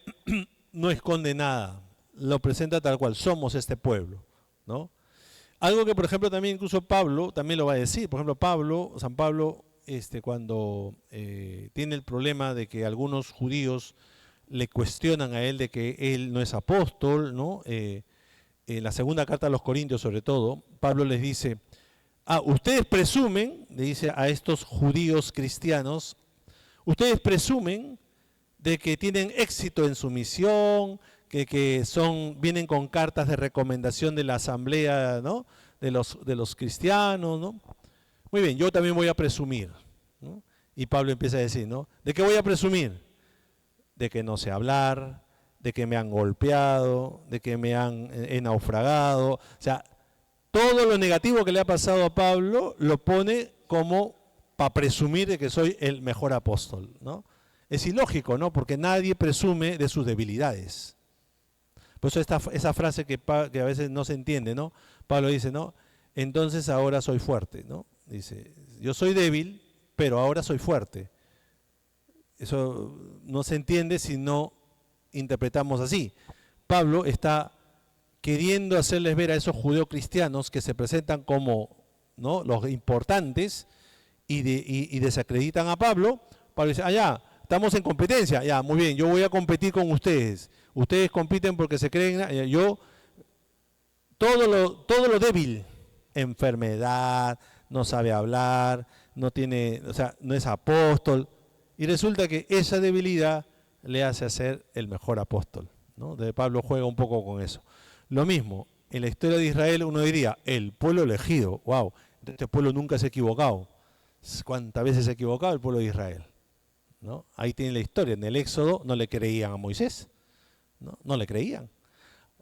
no esconde nada, lo presenta tal cual, somos este pueblo, ¿no? Algo que, por ejemplo, también incluso Pablo también lo va a decir. Por ejemplo, San Pablo, cuando tiene el problema de que algunos judíos le cuestionan a él de que él no es apóstol, ¿no? En la segunda carta a los Corintios, sobre todo, Pablo les dice, ustedes presumen, le dice a estos judíos cristianos, ustedes presumen de que tienen éxito en su misión, que vienen con cartas de recomendación de la asamblea, ¿no?, de los cristianos, ¿no? Muy bien, yo también voy a presumir, ¿no? Y Pablo empieza a decir, ¿no?, ¿de qué voy a presumir? De que no sé hablar, de que me han golpeado, de que me han naufragado. O sea, todo lo negativo que le ha pasado a Pablo lo pone como para presumir de que soy el mejor apóstol, ¿no? Es ilógico, ¿no? Porque nadie presume de sus debilidades. Por eso esa frase que a veces no se entiende, ¿no? Pablo dice, ¿no?, entonces ahora soy fuerte, ¿no? Dice, yo soy débil, pero ahora soy fuerte. Eso no se entiende si no interpretamos así. Pablo está queriendo hacerles ver a esos judeocristianos que se presentan como, ¿no?, los importantes y desacreditan a Pablo. Pablo dice, ya, estamos en competencia, ya, muy bien, yo voy a competir con ustedes. Ustedes compiten porque se creen, yo, todo lo débil, enfermedad, no sabe hablar, no tiene, o sea, no es apóstol. Y resulta que esa debilidad le hace ser el mejor apóstol, ¿no? De Pablo juega un poco con eso. Lo mismo, en la historia de Israel uno diría, el pueblo elegido, wow, este pueblo nunca se ha equivocado. ¿Cuántas veces se ha equivocado el pueblo de Israel? ¿No? Ahí tiene la historia, en el Éxodo no le creían a Moisés, no le creían.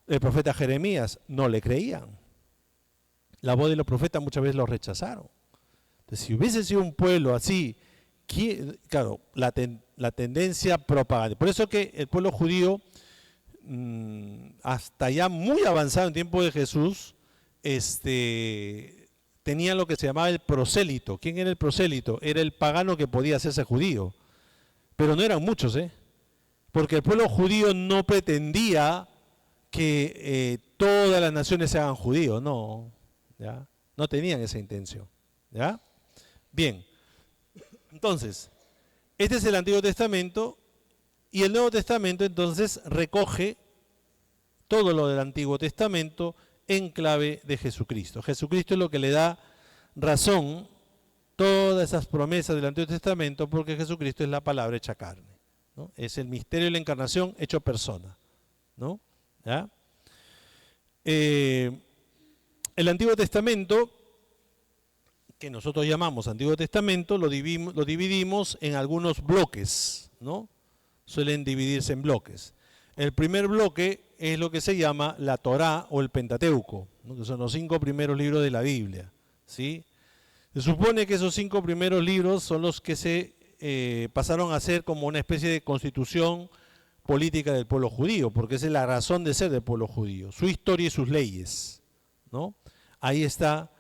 El profeta Jeremías no le creían. La voz de los profetas muchas veces lo rechazaron. Entonces, si hubiese sido un pueblo así, claro, la tendencia propaganda. Por eso que el pueblo judío, hasta ya muy avanzado en tiempo de Jesús, tenía lo que se llamaba el prosélito. ¿Quién era el prosélito? Era el pagano que podía hacerse judío. Pero no eran muchos, porque el pueblo judío no pretendía que todas las naciones se hagan judíos, no, ¿ya? No tenían esa intención, ¿ya? Bien, entonces, Este es el Antiguo Testamento, y el Nuevo Testamento entonces recoge todo lo del Antiguo Testamento en clave de Jesucristo. Jesucristo es lo que le da razón todas esas promesas del Antiguo Testamento, porque Jesucristo es la palabra hecha carne, ¿no? Es el misterio de la encarnación hecho persona, ¿no? ¿Ya? El Antiguo Testamento, que nosotros llamamos Antiguo Testamento, lo dividimos en algunos bloques, ¿no? Suelen dividirse en bloques. El primer bloque es lo que se llama la Torá o el Pentateuco, ¿no? Que son los 5 primeros libros de la Biblia, ¿sí? Se supone que esos 5 primeros libros son los que se pasaron a ser como una especie de constitución política del pueblo judío, porque esa es la razón de ser del pueblo judío, su historia y sus leyes, ¿no? Ahí está,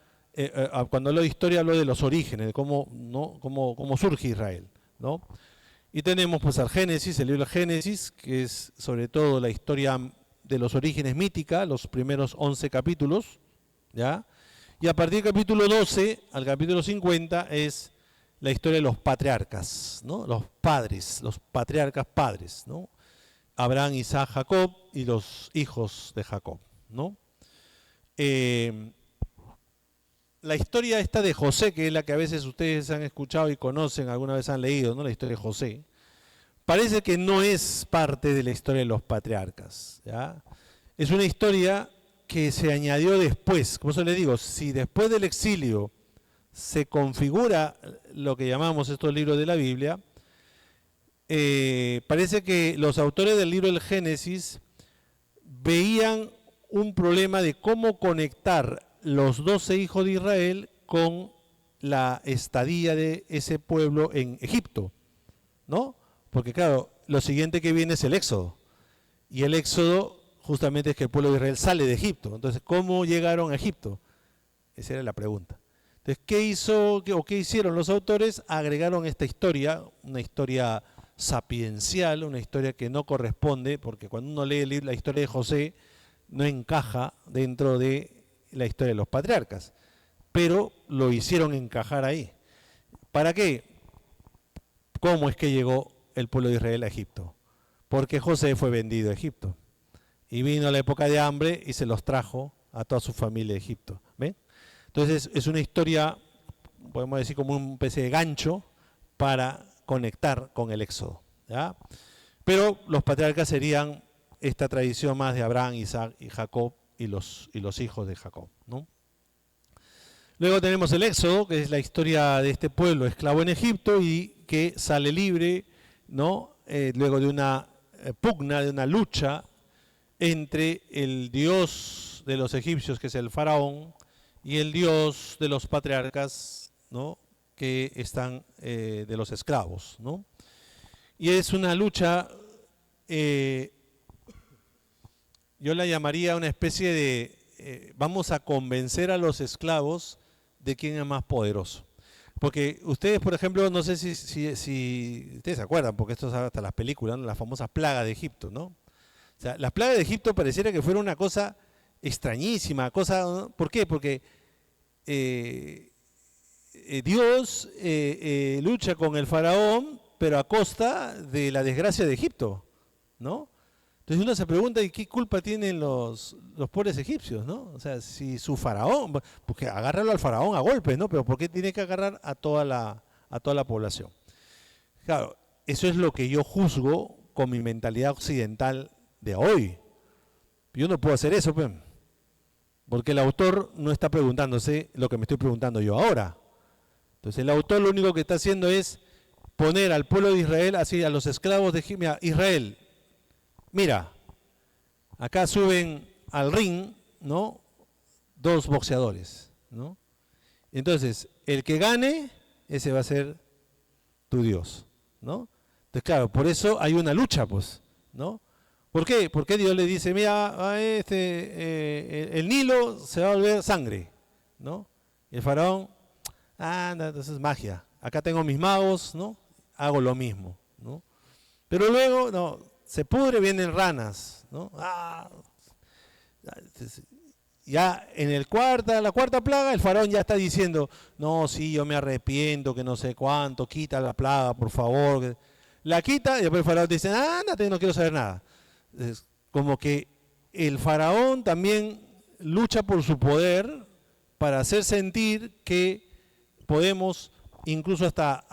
cuando hablo de historia hablo de los orígenes, de cómo, ¿no? cómo surge Israel, ¿no? Y tenemos pues al Génesis, el libro del Génesis, que es sobre todo la historia de los orígenes mítica, los primeros 11 capítulos, ¿ya? Y a partir del capítulo 12 al capítulo 50 es la historia de los patriarcas, ¿no? Los padres, los patriarcas padres, ¿no? Abraham, Isaac, Jacob y los hijos de Jacob, ¿no? La historia esta de José, que es la que a veces ustedes han escuchado y conocen, alguna vez han leído, ¿no? La historia de José, parece que no es parte de la historia de los patriarcas, ¿ya? Es una historia que se añadió después. Como eso le digo, si después del exilio se configura lo que llamamos estos libros de la Biblia, parece que los autores del libro del Génesis veían un problema de cómo conectar los 12 hijos de Israel con la estadía de ese pueblo en Egipto, ¿no? Porque claro, lo siguiente que viene es el Éxodo, y el Éxodo justamente es que el pueblo de Israel sale de Egipto. Entonces, ¿cómo llegaron a Egipto? Esa era la pregunta. Entonces, ¿qué hicieron los autores? Agregaron esta historia, una historia sapiencial, una historia que no corresponde, porque cuando uno lee la historia de José, no encaja dentro de la historia de los patriarcas, pero lo hicieron encajar ahí. ¿Para qué? ¿Cómo es que llegó el pueblo de Israel a Egipto? Porque José fue vendido a Egipto. Y vino la época de hambre y se los trajo a toda su familia de Egipto. ¿Ven? Entonces es una historia, podemos decir, como una especie de gancho para conectar con el Éxodo, ¿ya? Pero los patriarcas serían esta tradición más de Abraham, Isaac y Jacob y los hijos de Jacob, ¿no? Luego tenemos el Éxodo, que es la historia de este pueblo esclavo en Egipto y que sale libre, ¿no? Luego de una pugna, de una lucha entre el dios de los egipcios, que es el faraón, y el dios de los patriarcas, ¿no? Que están de los esclavos, ¿no? Y es una lucha, yo la llamaría una especie de, vamos a convencer a los esclavos de quién es más poderoso. Porque ustedes, por ejemplo, no sé si ustedes se acuerdan, porque esto es hasta las películas, ¿no? Las famosas plagas de Egipto, ¿no? O sea, las plagas de Egipto pareciera que fuera una cosa extrañísima, cosa, ¿por qué? Porque Dios lucha con el faraón, pero a costa de la desgracia de Egipto, ¿no? Entonces uno se pregunta, ¿y qué culpa tienen los pobres egipcios, ¿no? O sea, si su faraón, porque agárralo al faraón a golpes, ¿no? Pero ¿por qué tiene que agarrar a toda la población? Claro, eso es lo que yo juzgo con mi mentalidad occidental de hoy. Yo no puedo hacer eso, pues, porque el autor no está preguntándose lo que me estoy preguntando yo ahora. Entonces el autor lo único que está haciendo es poner al pueblo de Israel, así a los esclavos de Egipto, Israel, mira, acá suben al ring, ¿no? 2 boxeadores, ¿no? Entonces, el que gane, ese va a ser tu Dios, ¿no? Entonces, claro, por eso hay una lucha, pues, ¿no? ¿Por qué? Porque Dios le dice, mira, el Nilo se va a volver sangre, ¿no? Y el faraón, anda, entonces es magia. Acá tengo mis magos, ¿no? Hago lo mismo, ¿no? Pero luego, no, se pudre, vienen ranas, ¿no? ya en la cuarta plaga, el faraón ya está diciendo, no, sí, yo me arrepiento, que no sé cuánto, quita la plaga, por favor. La quita y después el faraón dice, ándate, no quiero saber nada. Es como que el faraón también lucha por su poder para hacer sentir que podemos incluso hasta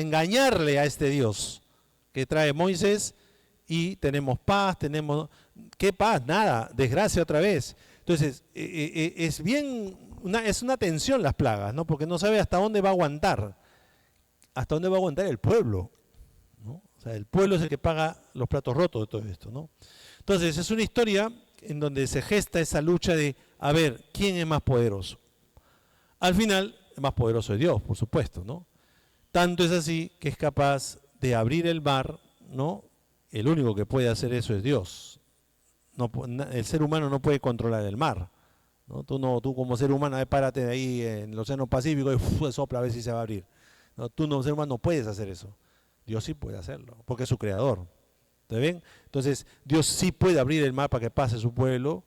engañarle a este Dios que trae Moisés y tenemos paz, ¿qué paz? Nada, desgracia otra vez. Entonces, es una tensión las plagas, ¿no? Porque no sabe hasta dónde va a aguantar el pueblo, ¿no? O sea, el pueblo es el que paga los platos rotos de todo esto, ¿no? Entonces, es una historia en donde se gesta esa lucha de, a ver, ¿quién es más poderoso? Al final, el más poderoso es Dios, por supuesto, ¿no? Tanto es así que es capaz de abrir el mar, ¿no? El único que puede hacer eso es Dios. El ser humano no puede controlar el mar, ¿no? Tú como ser humano, párate de ahí en el Océano Pacífico y sopla a ver si se va a abrir. ¿No? Tú, ser humano, no puedes hacer eso. Dios sí puede hacerlo, porque es su creador. ¿Te ven? Entonces, Dios sí puede abrir el mar para que pase su pueblo,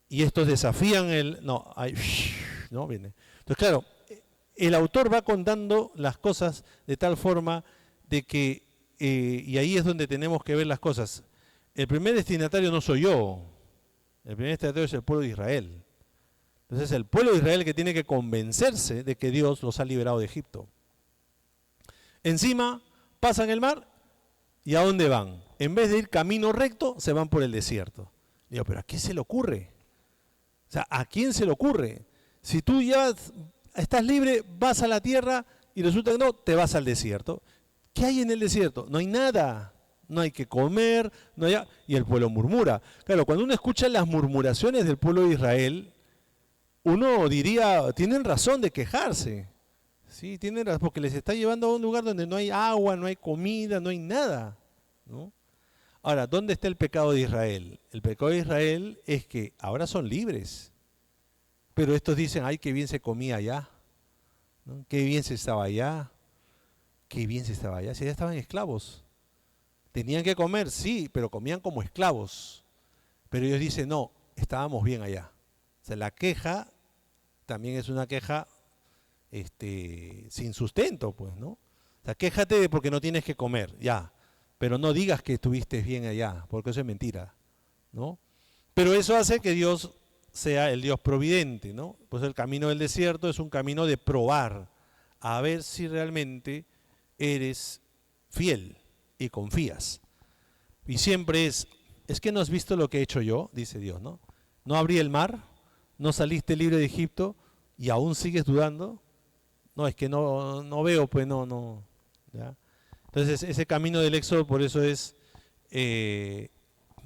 y estos desafían no viene. Entonces, claro, el autor va contando las cosas de tal forma de que, y ahí es donde tenemos que ver las cosas. El primer destinatario no soy yo, el primer destinatario es el pueblo de Israel. Entonces, es el pueblo de Israel que tiene que convencerse de que Dios los ha liberado de Egipto. Encima, pasan el mar, ¿y a dónde van? En vez de ir camino recto, se van por el desierto. Digo, ¿pero a quién se le ocurre? O sea, ¿a quién se le ocurre? Si tú ya estás libre, vas a la tierra y resulta que no, te vas al desierto. ¿Qué hay en el desierto? No hay nada. No hay que comer, y el pueblo murmura. Claro, cuando uno escucha las murmuraciones del pueblo de Israel, uno diría, tienen razón de quejarse. Sí, tienen razón, porque les está llevando a un lugar donde no hay agua, no hay comida, no hay nada, ¿no? Ahora, ¿dónde está el pecado de Israel? El pecado de Israel es que ahora son libres, pero estos dicen, ay, qué bien se comía allá, ¿no? Qué bien se estaba allá, qué bien se estaba allá, si ya estaban esclavos. Tenían que comer, sí, pero comían como esclavos. Pero ellos dicen, no, estábamos bien allá. O sea, la queja también es una queja sin sustento, pues, ¿no? O sea, quéjate porque no tienes que comer, ya. Pero no digas que estuviste bien allá, porque eso es mentira, ¿no? Pero eso hace que Dios sea el Dios providente, ¿no? Pues el camino del desierto es un camino de probar, a ver si realmente eres fiel y confías. Y siempre es que no has visto lo que he hecho yo, dice Dios, ¿no? No abrí el mar, no saliste libre de Egipto y aún sigues dudando. No, es que no veo, pues no. ¿Ya? Entonces ese camino del éxodo por eso es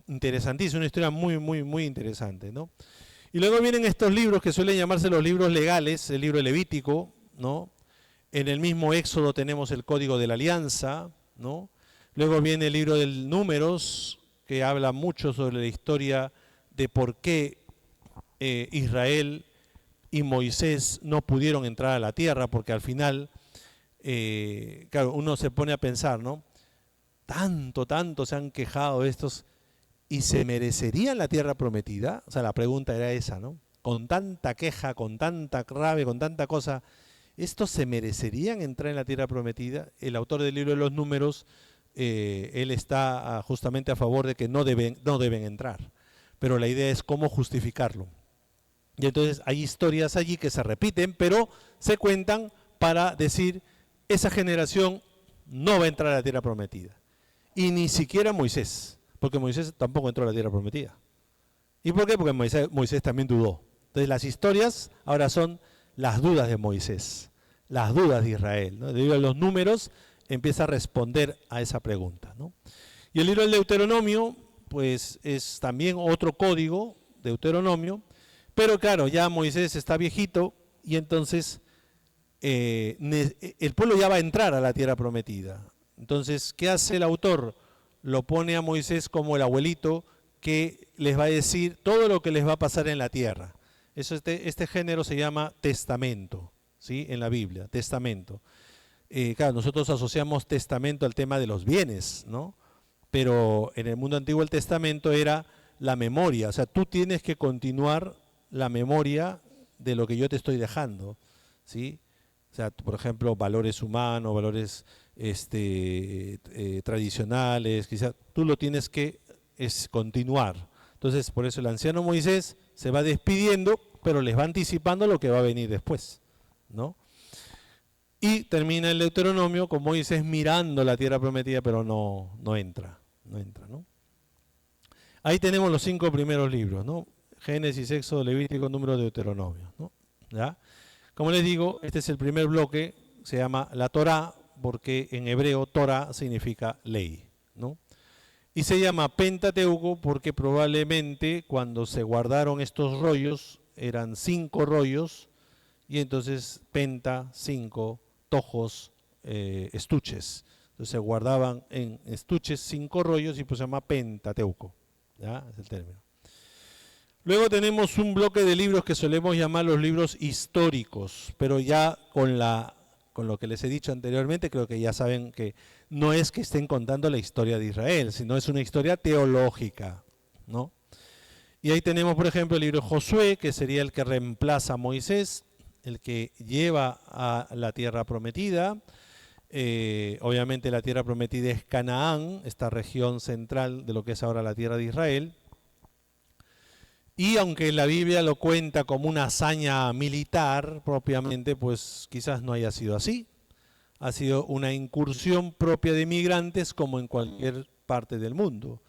interesantísimo, una historia muy, muy, muy interesante, ¿no? Y luego vienen estos libros que suelen llamarse los libros legales, el libro Levítico, ¿no? En el mismo Éxodo tenemos el Código de la Alianza, ¿no? Luego viene el libro de Números, que habla mucho sobre la historia de por qué Israel y Moisés no pudieron entrar a la tierra, porque al final, claro, uno se pone a pensar, ¿no? Tanto se han quejado estos, ¿y se merecerían la tierra prometida? O sea, la pregunta era esa, ¿no? Con tanta queja, con tanta rabia, con tanta cosa, ¿estos se merecerían entrar en la tierra prometida? El autor del libro de los Números, él está justamente a favor de que no deben entrar, pero la idea es cómo justificarlo. Y entonces hay historias allí que se repiten, pero se cuentan para decir, esa generación no va a entrar a la tierra prometida. Y ni siquiera Moisés, porque Moisés tampoco entró a la tierra prometida. ¿Y por qué? Porque Moisés también dudó. Entonces las historias ahora son las dudas de Moisés, las dudas de Israel, ¿no? Debido a los Números empieza a responder a esa pregunta, ¿no? Y el libro del Deuteronomio, pues es también otro código, Deuteronomio, pero claro, ya Moisés está viejito y entonces el pueblo ya va a entrar a la tierra prometida. Entonces, ¿qué hace el autor? Lo pone a Moisés como el abuelito que les va a decir todo lo que les va a pasar en la tierra. Este género se llama testamento, ¿sí? En la Biblia, testamento. Claro, nosotros asociamos testamento al tema de los bienes, ¿no? Pero en el mundo antiguo el testamento era la memoria. O sea, tú tienes que continuar la memoria de lo que yo te estoy dejando, ¿sí? O sea, por ejemplo, valores humanos, valores tradicionales, quizás tú lo tienes que continuar. Entonces, por eso el anciano Moisés se va despidiendo, pero les va anticipando lo que va a venir después, ¿no? Y termina el Deuteronomio con Moisés mirando la tierra prometida, pero no entra, ¿no? Ahí tenemos los 5 primeros libros, ¿no? Génesis, Éxodo, Levítico, Número, Deuteronomio, ¿no? ¿Ya? Como les digo, este es el primer bloque, se llama la Torá, porque en hebreo Torá significa ley, ¿no? Y se llama Pentateuco porque probablemente cuando se guardaron estos rollos, eran 5 rollos, y entonces penta, 5, tojos, estuches. Entonces se guardaban en estuches 5 rollos y pues se llama Pentateuco, ¿ya? Es el término. Luego tenemos un bloque de libros que solemos llamar los libros históricos, pero ya con lo que les he dicho anteriormente, creo que ya saben que no es que estén contando la historia de Israel, sino es una historia teológica, ¿no? Y ahí tenemos, por ejemplo, el libro de Josué, que sería el que reemplaza a Moisés, el que lleva a la tierra prometida. Obviamente la tierra prometida es Canaán, esta región central de lo que es ahora la tierra de Israel. Y aunque la Biblia lo cuenta como una hazaña militar propiamente, pues quizás no haya sido así. Ha sido una incursión propia de migrantes como en cualquier parte del mundo.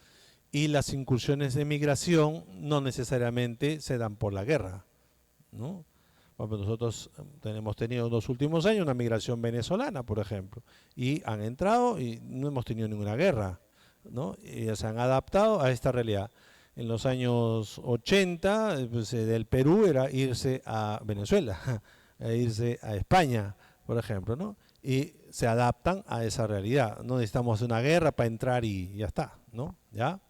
Y las incursiones de migración no necesariamente se dan por la guerra, ¿no? Bueno, nosotros hemos tenido en los últimos años una migración venezolana, por ejemplo, y han entrado y no hemos tenido ninguna guerra, ¿no? Y se han adaptado a esta realidad. En los años 80, pues, del Perú era irse a Venezuela, irse a España, por ejemplo, ¿no? Y se adaptan a esa realidad. No necesitamos una guerra para entrar y ya está, ¿no? ¿Ya?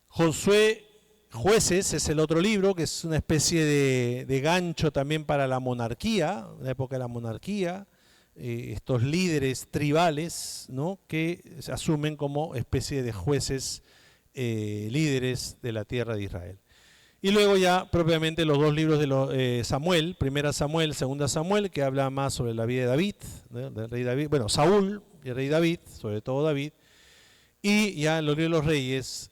Josué, Jueces es el otro libro, que es una especie de gancho también para la monarquía, la época de la monarquía, estos líderes tribales, ¿no? Que se asumen como especie de jueces líderes de la tierra de Israel. Y luego ya propiamente los 2 libros de Samuel, Primera Samuel, Segunda Samuel, que habla más sobre la vida de David, ¿no? Del rey David, bueno, Saúl y el rey David, sobre todo David, y ya los libros de los reyes,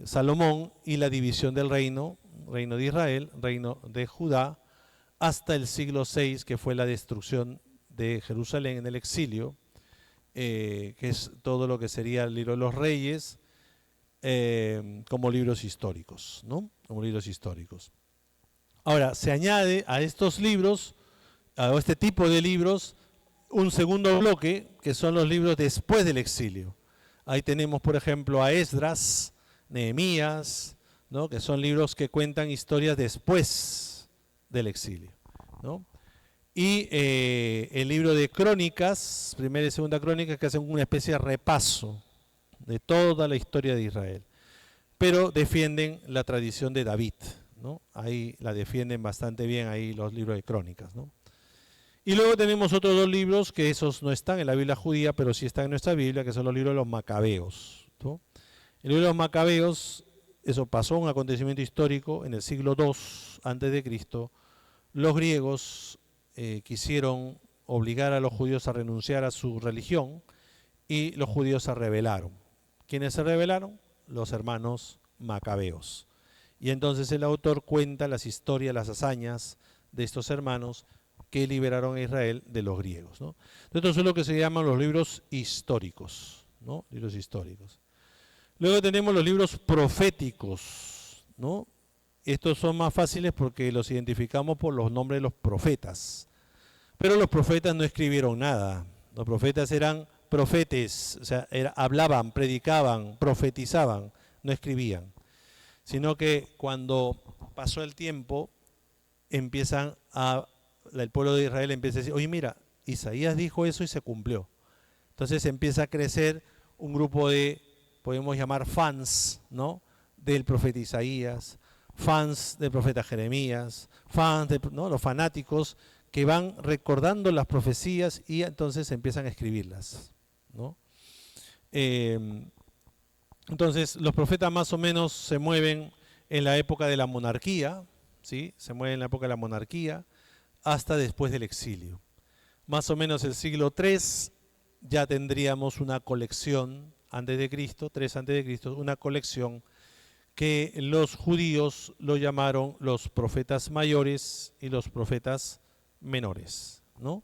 Salomón y la división del reino de Israel, reino de Judá, hasta el siglo VI, que fue la destrucción de Jerusalén en el exilio, que es todo lo que sería el libro de los reyes, como libros históricos, ¿no? Como libros históricos. Ahora, se añade a estos libros, a este tipo de libros, un segundo bloque, que son los libros después del exilio. Ahí tenemos, por ejemplo, a Esdras, Nehemías, ¿no? Que son libros que cuentan historias después del exilio, ¿no? Y el libro de Crónicas, Primera y Segunda Crónicas, que hacen una especie de repaso de toda la historia de Israel, pero defienden la tradición de David, ¿no? Ahí la defienden bastante bien ahí los libros de Crónicas, ¿no? Y luego tenemos otros 2 libros que esos no están en la Biblia judía, pero sí están en nuestra Biblia, que son los libros de los Macabeos, ¿no? El libro de los Macabeos, eso pasó, un acontecimiento histórico en el siglo II antes de Cristo. Los griegos quisieron obligar a los judíos a renunciar a su religión y los judíos se rebelaron. ¿Quiénes se rebelaron? Los hermanos Macabeos. Y entonces el autor cuenta las historias, las hazañas de estos hermanos que liberaron a Israel de los griegos, ¿no? Estos son lo que se llaman los libros históricos, ¿no? Libros históricos. Luego tenemos los libros proféticos, ¿no? Estos son más fáciles porque los identificamos por los nombres de los profetas. Pero los profetas no escribieron nada. Los profetas eran profetes, o sea, hablaban, predicaban, profetizaban, no escribían. Sino que cuando pasó el tiempo, el pueblo de Israel empieza a decir, oye, mira, Isaías dijo eso y se cumplió. Entonces empieza a crecer un grupo de, podemos llamar fans, ¿no? Del profeta Isaías, fans del profeta Jeremías, fans de, ¿no? Los fanáticos que van recordando las profecías y entonces empiezan a escribirlas, ¿no? Entonces, los profetas más o menos se mueven en la época de la monarquía, ¿sí? Se mueven en la época de la monarquía hasta después del exilio. Más o menos el siglo III ya tendríamos una colección antes de Cristo, 3 antes de Cristo, una colección que los judíos lo llamaron los profetas mayores y los profetas menores, ¿no?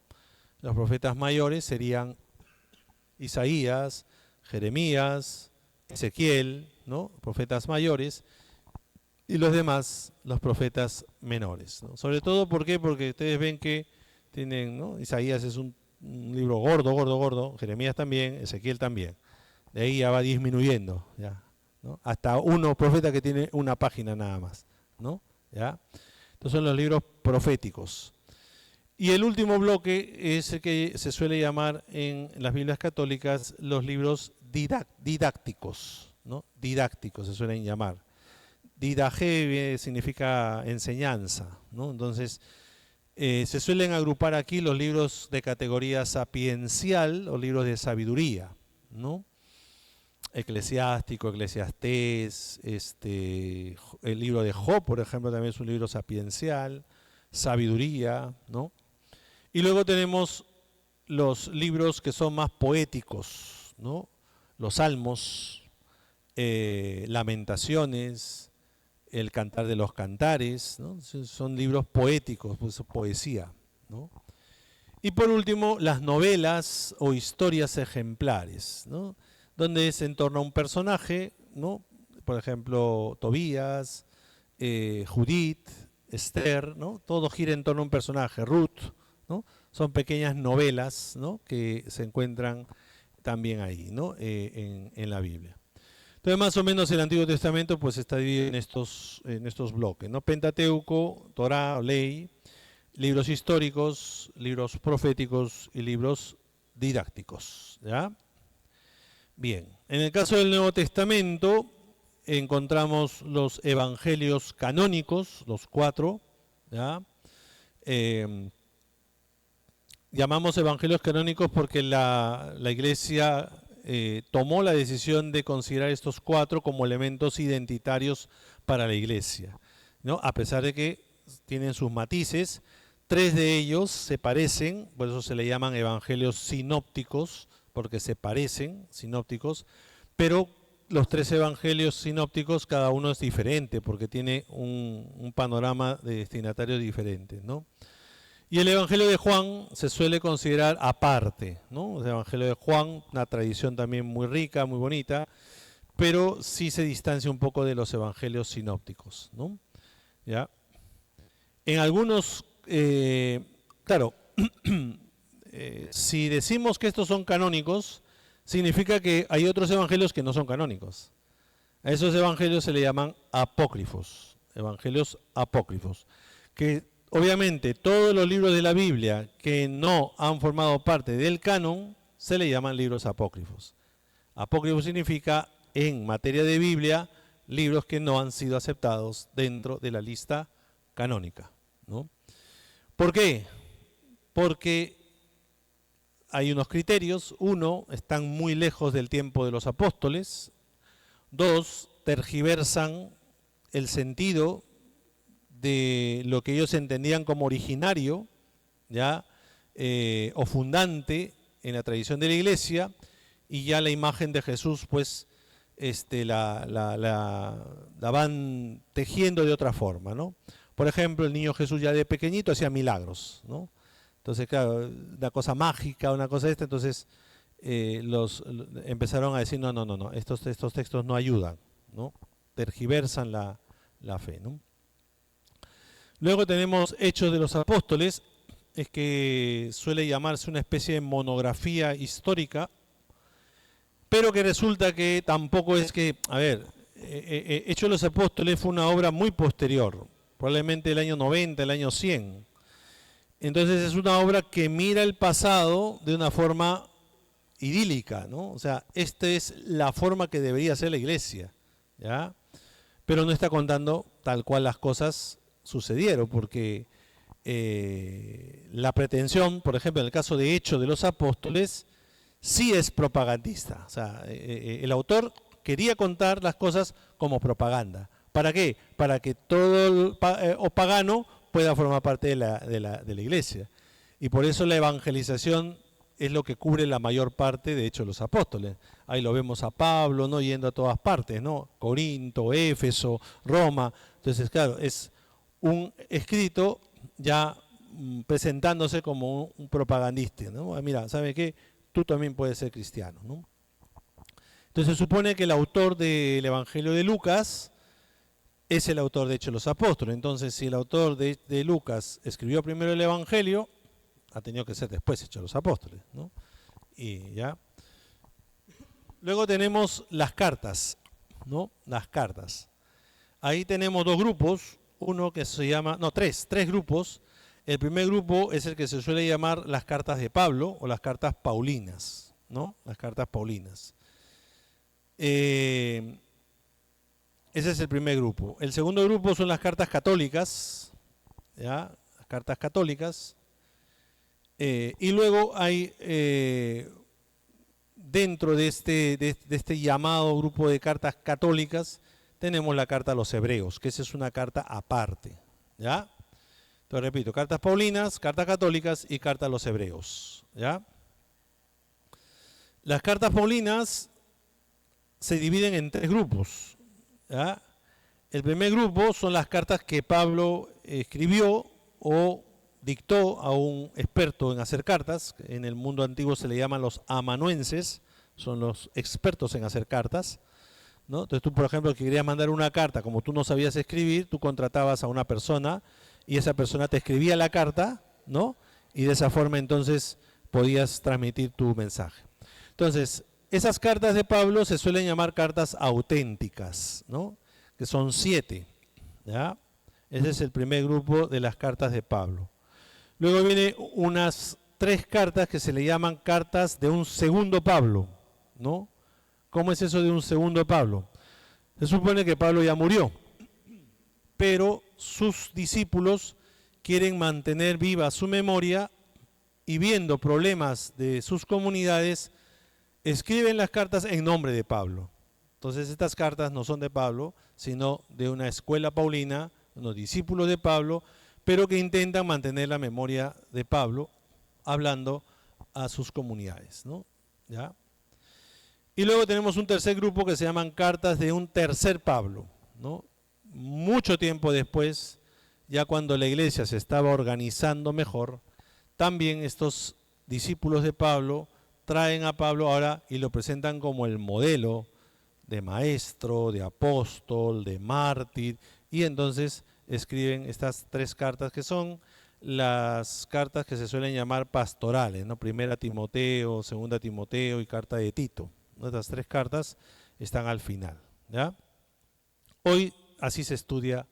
Los profetas mayores serían Isaías, Jeremías, Ezequiel, ¿no? Profetas mayores, y los demás, los profetas menores, ¿no? Sobre todo, ¿por qué? Porque ustedes ven que tienen, ¿no? Isaías es un libro gordo, Jeremías también, Ezequiel también. De ahí ya va disminuyendo, ya, ¿no? Hasta uno profeta que tiene una página nada más, ¿no? ¿Ya? Estos son los libros proféticos. Y el último bloque es el que se suele llamar en las Biblias católicas los libros didácticos, ¿no? Didácticos se suelen llamar. Didaje significa enseñanza, ¿no? Entonces, se suelen agrupar aquí los libros de categoría sapiencial o libros de sabiduría, ¿no? Eclesiástico, Eclesiastés, el libro de Job, por ejemplo, también es un libro sapiencial, sabiduría, ¿no? Y luego tenemos los libros que son más poéticos, ¿no? Los salmos, lamentaciones, el cantar de los cantares, ¿no? Son libros poéticos, pues, poesía, ¿no? Y por último, las novelas o historias ejemplares, ¿no? Donde es en torno a un personaje, ¿no? Por ejemplo, Tobías, Judith, Esther, ¿no? Todo gira en torno a un personaje, Ruth, ¿no? Son pequeñas novelas, ¿no? Que se encuentran también ahí, ¿no? En la Biblia. Entonces, más o menos el Antiguo Testamento pues está dividido en estos bloques, ¿no? Pentateuco, Torá, ley, libros históricos, libros proféticos y libros didácticos, ¿ya? Bien, en el caso del Nuevo Testamento encontramos los evangelios canónicos, los 4, ¿ya? Llamamos evangelios canónicos porque la Iglesia tomó la decisión de considerar estos 4 como elementos identitarios para la Iglesia, ¿no? A pesar de que tienen sus matices, 3 de ellos se parecen, por eso se le llaman evangelios sinópticos, porque se parecen, sinópticos, pero los 3 evangelios sinópticos cada uno es diferente, porque tiene un panorama de destinatario diferente, ¿no? Y el Evangelio de Juan se suele considerar aparte, ¿no? El Evangelio de Juan, una tradición también muy rica, muy bonita, pero sí se distancia un poco de los evangelios sinópticos, ¿no? ¿Ya? En algunos, claro, si decimos que estos son canónicos, significa que hay otros evangelios que no son canónicos. A esos evangelios se le llaman apócrifos, evangelios apócrifos, que obviamente todos los libros de la Biblia que no han formado parte del canon se le llaman libros apócrifos. Apócrifo significa, en materia de Biblia, libros que no han sido aceptados dentro de la lista canónica, ¿no? ¿Por qué? Porque hay unos criterios. 1, están muy lejos del tiempo de los apóstoles. 2, tergiversan el sentido de lo que ellos entendían como originario, ¿ya? O fundante en la tradición de la Iglesia, y ya la imagen de Jesús pues la van tejiendo de otra forma, ¿no? Por ejemplo, el niño Jesús ya de pequeñito hacía milagros, ¿no? Entonces, claro, una cosa mágica, una cosa entonces empezaron a decir, no, estos textos no ayudan, ¿no? Tergiversan la fe, ¿no? Luego tenemos Hechos de los Apóstoles, es que suele llamarse una especie de monografía histórica, pero que resulta que tampoco es que, a ver, Hechos de los Apóstoles fue una obra muy posterior, probablemente el año 90, el año 100. Entonces es una obra que mira el pasado de una forma idílica, ¿no? O sea, esta es la forma que debería ser la Iglesia, ¿ya? Pero no está contando tal cual las cosas sucedieron, porque la pretensión, por ejemplo, en el caso de Hechos de los Apóstoles, sí es propagandista. O sea, el autor quería contar las cosas como propaganda. ¿Para qué? Para que todo o pagano pueda formar parte de la iglesia. Y por eso la evangelización es lo que cubre la mayor parte, de hecho, los apóstoles. Ahí lo vemos a Pablo, ¿no? Yendo a todas partes, ¿no? Corinto, Éfeso, Roma. Entonces, claro, es un escrito ya presentándose como un propagandista, ¿no? Mira, ¿sabe qué? Tú también puedes ser cristiano, ¿no? Entonces se supone que el autor del Evangelio de Lucas es el autor de Hechos de los Apóstoles. Entonces, si el autor de Lucas escribió primero el Evangelio, ha tenido que ser después Hechos de los Apóstoles, ¿no? Y ya. Luego tenemos las cartas, ¿no? Las cartas. Ahí tenemos dos grupos, uno que se llama, no, tres grupos. El primer grupo es el que se suele llamar las cartas de Pablo o las cartas paulinas, ¿no? Las cartas paulinas. Ese es el primer grupo. El segundo grupo son las cartas católicas, ¿ya? Las cartas católicas. Y luego hay, dentro de este llamado grupo de cartas católicas, tenemos la carta a los hebreos, que esa es una carta aparte, ¿ya? Entonces repito, cartas paulinas, cartas católicas y carta a los hebreos, ¿ya? Las cartas paulinas se dividen en tres grupos, ¿ya? El primer grupo son las cartas que Pablo escribió o dictó a un experto en hacer cartas. En el mundo antiguo se le llaman los amanuenses, son los expertos en hacer cartas, ¿no? Entonces tú, por ejemplo, que querías mandar una carta, como tú no sabías escribir, tú contratabas a una persona y esa persona te escribía la carta, ¿no? Y de esa forma entonces podías transmitir tu mensaje. Entonces, esas cartas de Pablo se suelen llamar cartas auténticas, ¿no? Que son 7, ¿ya? Ese es el primer grupo de las cartas de Pablo. Luego vienen unas 3 cartas que se le llaman cartas de un segundo Pablo, ¿no? ¿Cómo es eso de un segundo Pablo? Se supone que Pablo ya murió, pero sus discípulos quieren mantener viva su memoria y viendo problemas de sus comunidades, escriben las cartas en nombre de Pablo. Entonces estas cartas no son de Pablo, sino de una escuela paulina, unos discípulos de Pablo, pero que intentan mantener la memoria de Pablo hablando a sus comunidades, ¿no? ¿Ya? Y luego tenemos un tercer grupo que se llaman cartas de un tercer Pablo, ¿no? Mucho tiempo después, ya cuando la iglesia se estaba organizando mejor, también estos discípulos de Pablo traen a Pablo ahora y lo presentan como el modelo de maestro, de apóstol, de mártir, y entonces escriben estas 3 cartas que son las cartas que se suelen llamar pastorales, ¿no? Primera Timoteo, Segunda Timoteo y carta de Tito. Estas 3 cartas están al final, ¿ya? Hoy así se estudia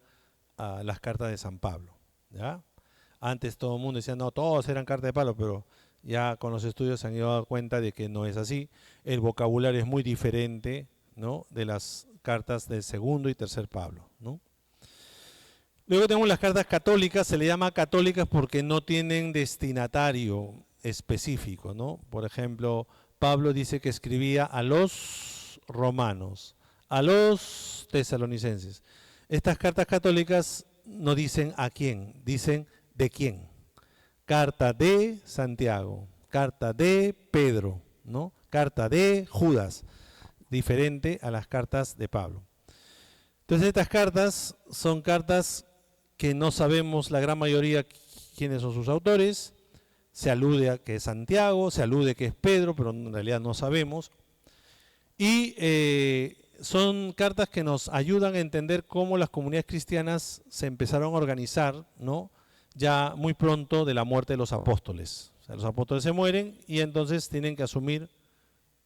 las cartas de San Pablo, ¿ya? Antes todo el mundo decía, no, todos eran cartas de Pablo, pero ya con los estudios se han dado cuenta de que no es así. El vocabulario es muy diferente, ¿no? De las cartas del segundo y tercer Pablo, ¿no? Luego tenemos las cartas católicas, se le llama católicas porque no tienen destinatario específico, ¿no? Por ejemplo, Pablo dice que escribía a los romanos, a los tesalonicenses. Estas cartas católicas no dicen a quién, dicen de quién. Carta de Santiago, carta de Pedro, ¿no? Carta de Judas, diferente a las cartas de Pablo. Entonces estas cartas son cartas que no sabemos la gran mayoría quiénes son sus autores. Se alude a que es Santiago, se alude que es Pedro, pero en realidad no sabemos. Y son cartas que nos ayudan a entender cómo las comunidades cristianas se empezaron a organizar, ¿no? Ya muy pronto de la muerte de los apóstoles. O sea, los apóstoles se mueren y entonces tienen que asumir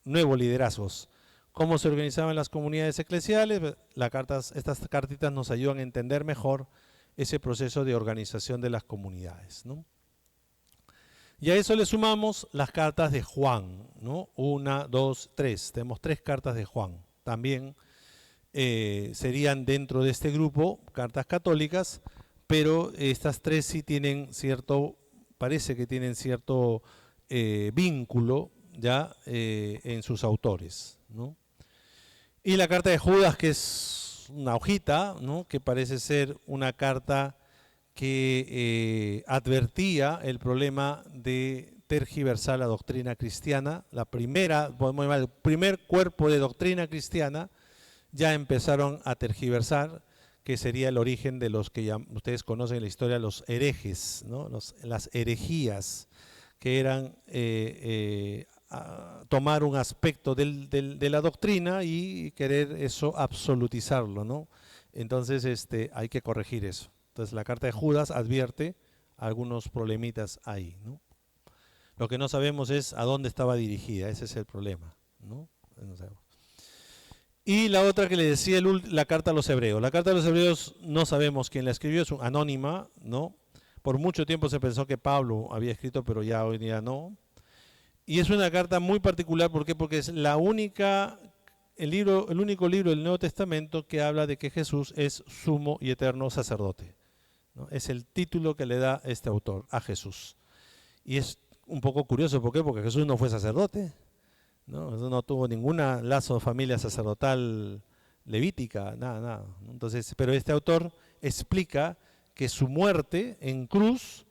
nuevos liderazgos. ¿Cómo se organizaban las comunidades eclesiales? Estas cartitas nos ayudan a entender mejor ese proceso de organización de las comunidades, ¿no? Y a eso le sumamos las cartas de Juan, ¿no? 1, 2, 3. Tenemos 3 cartas de Juan. También serían dentro de este grupo cartas católicas, pero estas 3 sí tienen parece que tienen cierto vínculo ya en sus autores, ¿no? Y la carta de Judas, que es una hojita, ¿no? Que parece ser una carta que advertía el problema de tergiversar la doctrina cristiana. La primera, podemos llamar el primer cuerpo de doctrina cristiana, ya empezaron a tergiversar, que sería el origen de los que ya ustedes conocen en la historia, los herejes, ¿no? Las herejías, que eran tomar un aspecto de la doctrina y querer eso absolutizarlo, ¿no? Entonces hay que corregir eso. Entonces la carta de Judas advierte algunos problemitas ahí, ¿no? Lo que no sabemos es a dónde estaba dirigida, ese es el problema, ¿no? No sabemos. Y la otra que le decía, la carta a los hebreos. La carta a los hebreos no sabemos quién la escribió, es anónima, ¿no? Por mucho tiempo se pensó que Pablo había escrito, pero ya hoy día no. Y es una carta muy particular, ¿por qué? Porque es el único libro del Nuevo Testamento que habla de que Jesús es sumo y eterno sacerdote, ¿no? Es el título que le da este autor a Jesús. Y es un poco curioso, ¿por qué? Porque Jesús no fue sacerdote, ¿no? Jesús no tuvo ninguna lazo de familia sacerdotal levítica, nada. Entonces, pero este autor explica que su muerte en cruz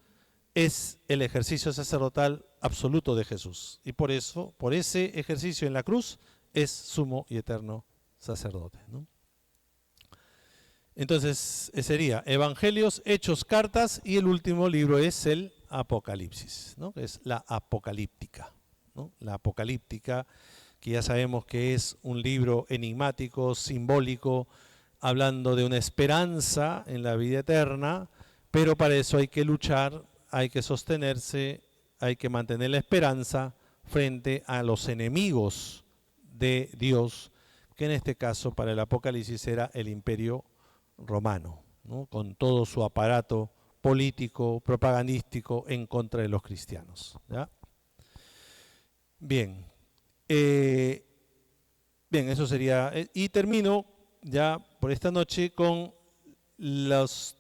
es el ejercicio sacerdotal absoluto de Jesús. Y por eso, por ese ejercicio en la cruz, es sumo y eterno sacerdote, ¿no? Entonces, sería Evangelios, Hechos, Cartas, y el último libro es el Apocalipsis, ¿no? Es la apocalíptica, ¿no? La apocalíptica, que ya sabemos que es un libro enigmático, simbólico, hablando de una esperanza en la vida eterna, pero para eso hay que luchar, hay que sostenerse, hay que mantener la esperanza frente a los enemigos de Dios, que en este caso para el Apocalipsis era el Imperio Romano, ¿no? Con todo su aparato político, propagandístico en contra de los cristianos, ¿ya? Bien, eso sería, y termino ya por esta noche con las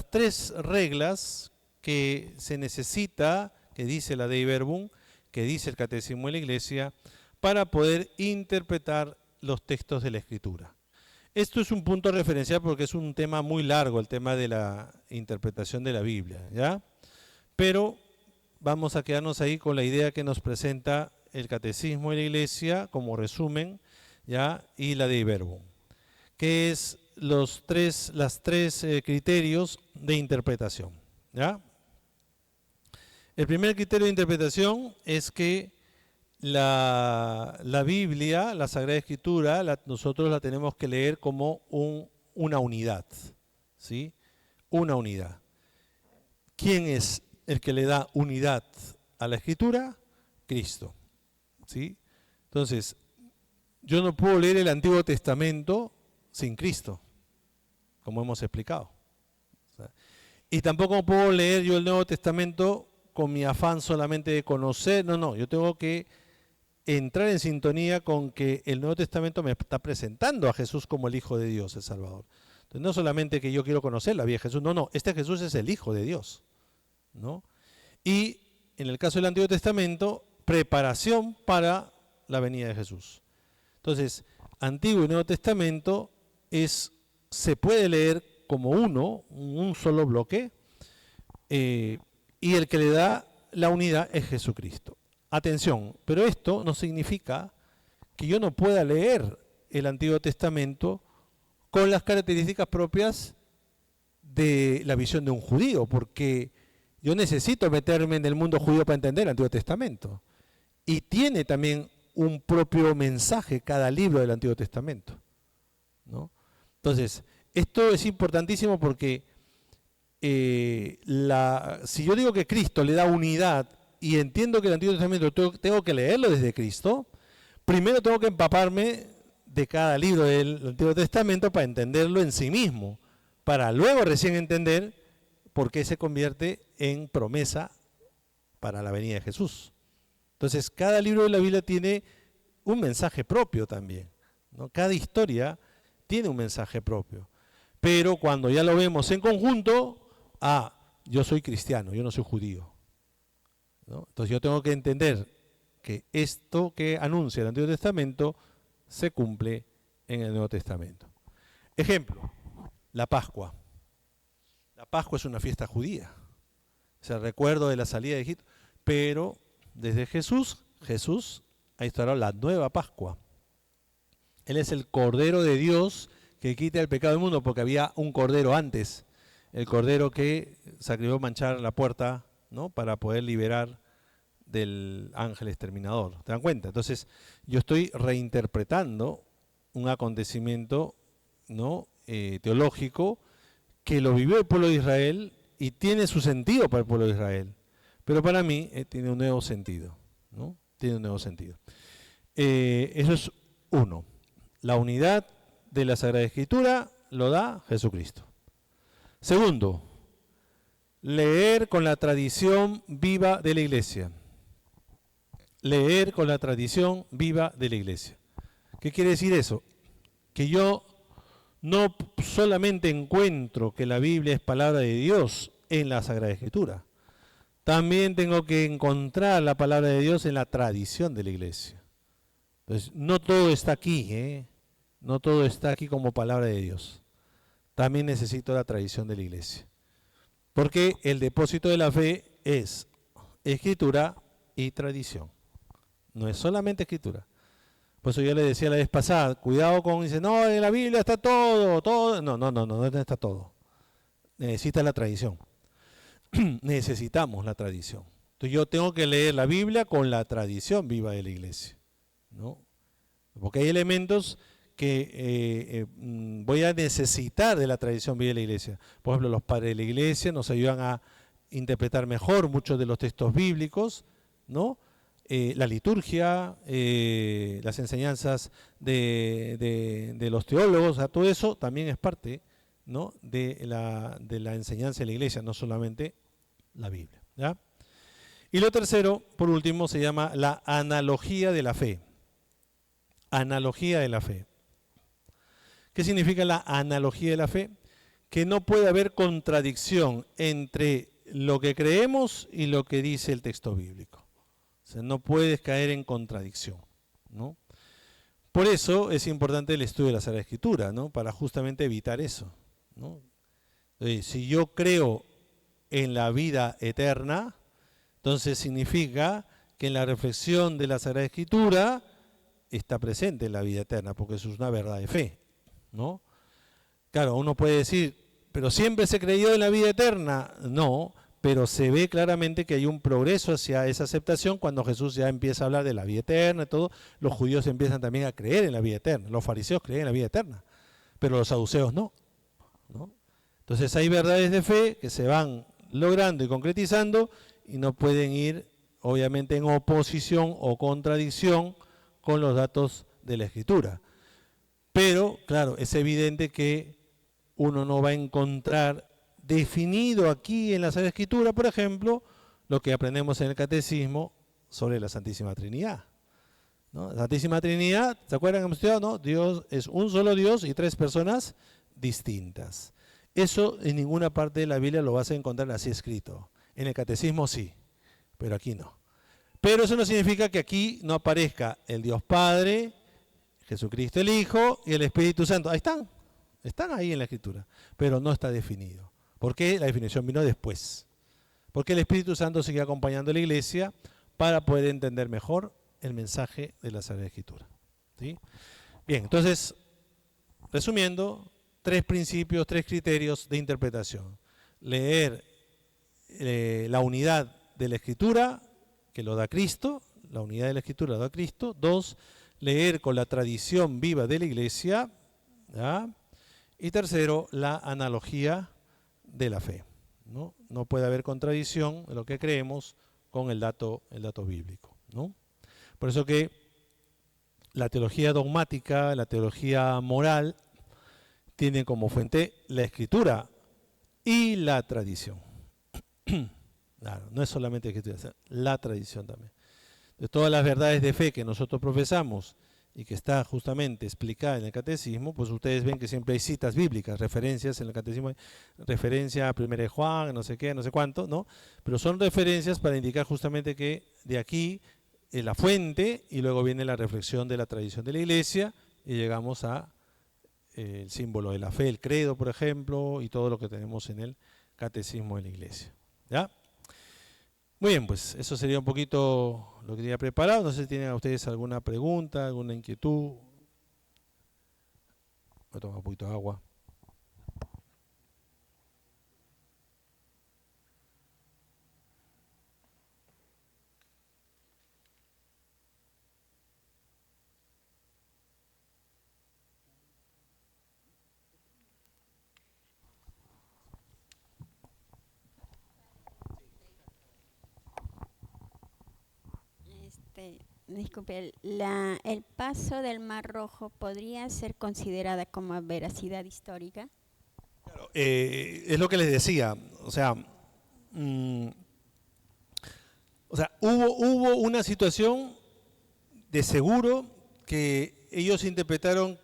3 reglas que se necesita, que dice la Dei Verbum, que dice el Catecismo de la Iglesia, para poder interpretar los textos de la Escritura. Esto es un punto referencial porque es un tema muy largo, el tema de la interpretación de la Biblia, ¿ya? Pero vamos a quedarnos ahí con la idea que nos presenta el Catecismo de la Iglesia como resumen, ¿ya? Y la Dei Verbum, que es los tres criterios de interpretación, ¿ya? El primer criterio de interpretación es que la Biblia, la Sagrada Escritura, nosotros la tenemos que leer como una unidad, ¿sí? Una unidad. ¿Quién es el que le da unidad a la Escritura? Cristo, ¿sí? Entonces, yo no puedo leer el Antiguo Testamento sin Cristo, como hemos explicado. Y tampoco puedo leer yo el Nuevo Testamento con mi afán solamente de conocer, no, yo tengo que entrar en sintonía con que el Nuevo Testamento me está presentando a Jesús como el Hijo de Dios, el Salvador. Entonces, no solamente que yo quiero conocer la vida de Jesús, no, este Jesús es el Hijo de Dios, ¿no? Y en el caso del Antiguo Testamento, preparación para la venida de Jesús. Entonces, Antiguo y Nuevo Testamento se puede leer como un solo bloque, y el que le da la unidad es Jesucristo. Atención, pero esto no significa que yo no pueda leer el Antiguo Testamento con las características propias de la visión de un judío, porque yo necesito meterme en el mundo judío para entender el Antiguo Testamento. Y tiene también un propio mensaje cada libro del Antiguo Testamento, ¿no? Entonces, esto es importantísimo porque si yo digo que Cristo le da unidad y entiendo que el Antiguo Testamento tengo que leerlo desde Cristo, primero tengo que empaparme de cada libro del Antiguo Testamento para entenderlo en sí mismo, para luego recién entender por qué se convierte en promesa para la venida de Jesús. Entonces, cada libro de la Biblia tiene un mensaje propio también, ¿no? Cada historia tiene un mensaje propio. Pero cuando ya lo vemos en conjunto, yo soy cristiano, yo no soy judío, ¿no? Entonces yo tengo que entender que esto que anuncia el Antiguo Testamento se cumple en el Nuevo Testamento. Ejemplo, la Pascua. La Pascua es una fiesta judía, es el recuerdo de la salida de Egipto, pero desde Jesús ha instaurado la nueva Pascua. Él es el Cordero de Dios que quita el pecado del mundo, porque había un cordero antes, el cordero que sacrificó manchar la puerta, ¿no?, para poder liberar del ángel exterminador. ¿Te dan cuenta? Entonces, yo estoy reinterpretando un acontecimiento, ¿no?, teológico, que lo vivió el pueblo de Israel y tiene su sentido para el pueblo de Israel. Pero para mí tiene un nuevo sentido, ¿no? Tiene un nuevo sentido. Eso es uno. La unidad de la Sagrada Escritura lo da Jesucristo. Segundo, leer con la tradición viva de la Iglesia. Leer con la tradición viva de la Iglesia. ¿Qué quiere decir eso? Que yo no solamente encuentro que la Biblia es palabra de Dios en la Sagrada Escritura, también tengo que encontrar la palabra de Dios en la tradición de la Iglesia. Entonces, no todo está aquí, no todo está aquí como palabra de Dios. También necesito la tradición de la Iglesia. Porque el depósito de la fe es Escritura y tradición. No es solamente Escritura. Por eso yo le decía la vez pasada, cuidado con, dice, no, en la Biblia está todo. No está todo. Necesita la tradición. Necesitamos la tradición. Entonces yo tengo que leer la Biblia con la tradición viva de la Iglesia, ¿no? Porque hay elementos que voy a necesitar de la tradición viva de la Iglesia. Por ejemplo, los padres de la Iglesia nos ayudan a interpretar mejor muchos de los textos bíblicos, ¿no? La liturgia, las enseñanzas de los teólogos, o sea, todo eso también es parte, ¿no?, de la enseñanza de la Iglesia, no solamente la Biblia, ¿ya? Y lo tercero, por último, se llama la analogía de la fe. Analogía de la fe. ¿Qué significa la analogía de la fe? Que no puede haber contradicción entre lo que creemos y lo que dice el texto bíblico. O sea, no puedes caer en contradicción, ¿no? Por eso es importante el estudio de la Sagrada Escritura, ¿no?, para justamente evitar eso, ¿no? Si yo creo en la vida eterna, entonces significa que en la reflexión de la Sagrada Escritura está presente la vida eterna, porque eso es una verdad de fe, ¿no? Claro, uno puede decir, pero siempre se creyó en la vida eterna. No, pero se ve claramente que hay un progreso hacia esa aceptación cuando Jesús ya empieza a hablar de la vida eterna y todo. Los judíos empiezan también a creer en la vida eterna. Los fariseos creen en la vida eterna, pero los saduceos no, ¿no? Entonces hay verdades de fe que se van logrando y concretizando y no pueden ir, obviamente, en oposición o contradicción con los datos de la Escritura. Pero, claro, es evidente que uno no va a encontrar definido aquí en la Sagrada Escritura, por ejemplo, lo que aprendemos en el Catecismo sobre la Santísima Trinidad, ¿no? La Santísima Trinidad, ¿se acuerdan que hemos estudiado? ¿No? Dios es un solo Dios y tres personas distintas. Eso en ninguna parte de la Biblia lo vas a encontrar así escrito. En el Catecismo sí, pero aquí no. Pero eso no significa que aquí no aparezca el Dios Padre, Jesucristo el Hijo y el Espíritu Santo. Ahí están ahí en la Escritura, pero no está definido. ¿Por qué? La definición vino después. Porque el Espíritu Santo sigue acompañando a la Iglesia para poder entender mejor el mensaje de la Sagrada Escritura, ¿sí? Bien, entonces, resumiendo, 3 principios, 3 criterios de interpretación. Leer la unidad de la Escritura, que lo da Cristo, la unidad de la Escritura lo da Cristo. 2, leer con la tradición viva de la Iglesia, ¿ya? Y tercero, la analogía de la fe, ¿no? No puede haber contradicción en lo que creemos con el dato bíblico, ¿no? Por eso que la teología dogmática, la teología moral, tienen como fuente la Escritura y la tradición. Claro, no es solamente la Escritura, la tradición también. De todas las verdades de fe que nosotros profesamos y que está justamente explicada en el Catecismo, pues ustedes ven que siempre hay citas bíblicas, referencias en el Catecismo, referencia a 1 de Juan, no sé qué, no sé cuánto, ¿no? Pero son referencias para indicar justamente que de aquí es la fuente y luego viene la reflexión de la tradición de la Iglesia y llegamos a el símbolo de la fe, el credo, por ejemplo, y todo lo que tenemos en el catecismo de la iglesia. ¿Ya? Muy bien, pues eso sería un poquito lo que tenía preparado. No sé si tienen a ustedes alguna pregunta, alguna inquietud. Voy a tomar un poquito de agua. Disculpe, el paso del Mar Rojo podría ser considerada como veracidad histórica. Claro, es lo que les decía, o sea, hubo una situación de seguro que ellos interpretaron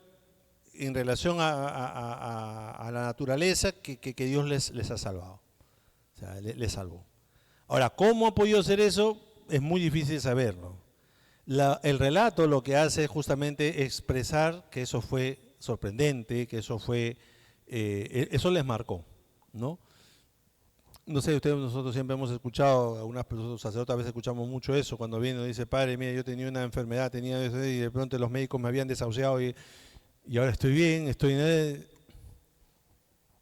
en relación a la naturaleza que Dios les ha salvado, o sea, les salvó. Ahora, ¿cómo ha podido ser eso? Es muy difícil saberlo. El relato lo que hace es justamente expresar que eso fue sorprendente, que eso fue, eso les marcó, ¿no? No sé, ustedes, nosotros siempre hemos escuchado, algunas personas sacerdotes a veces escuchamos mucho eso, cuando viene y dice, padre, mira, yo tenía una enfermedad, tenía eso, y de pronto los médicos me habían desahuciado y ahora estoy bien,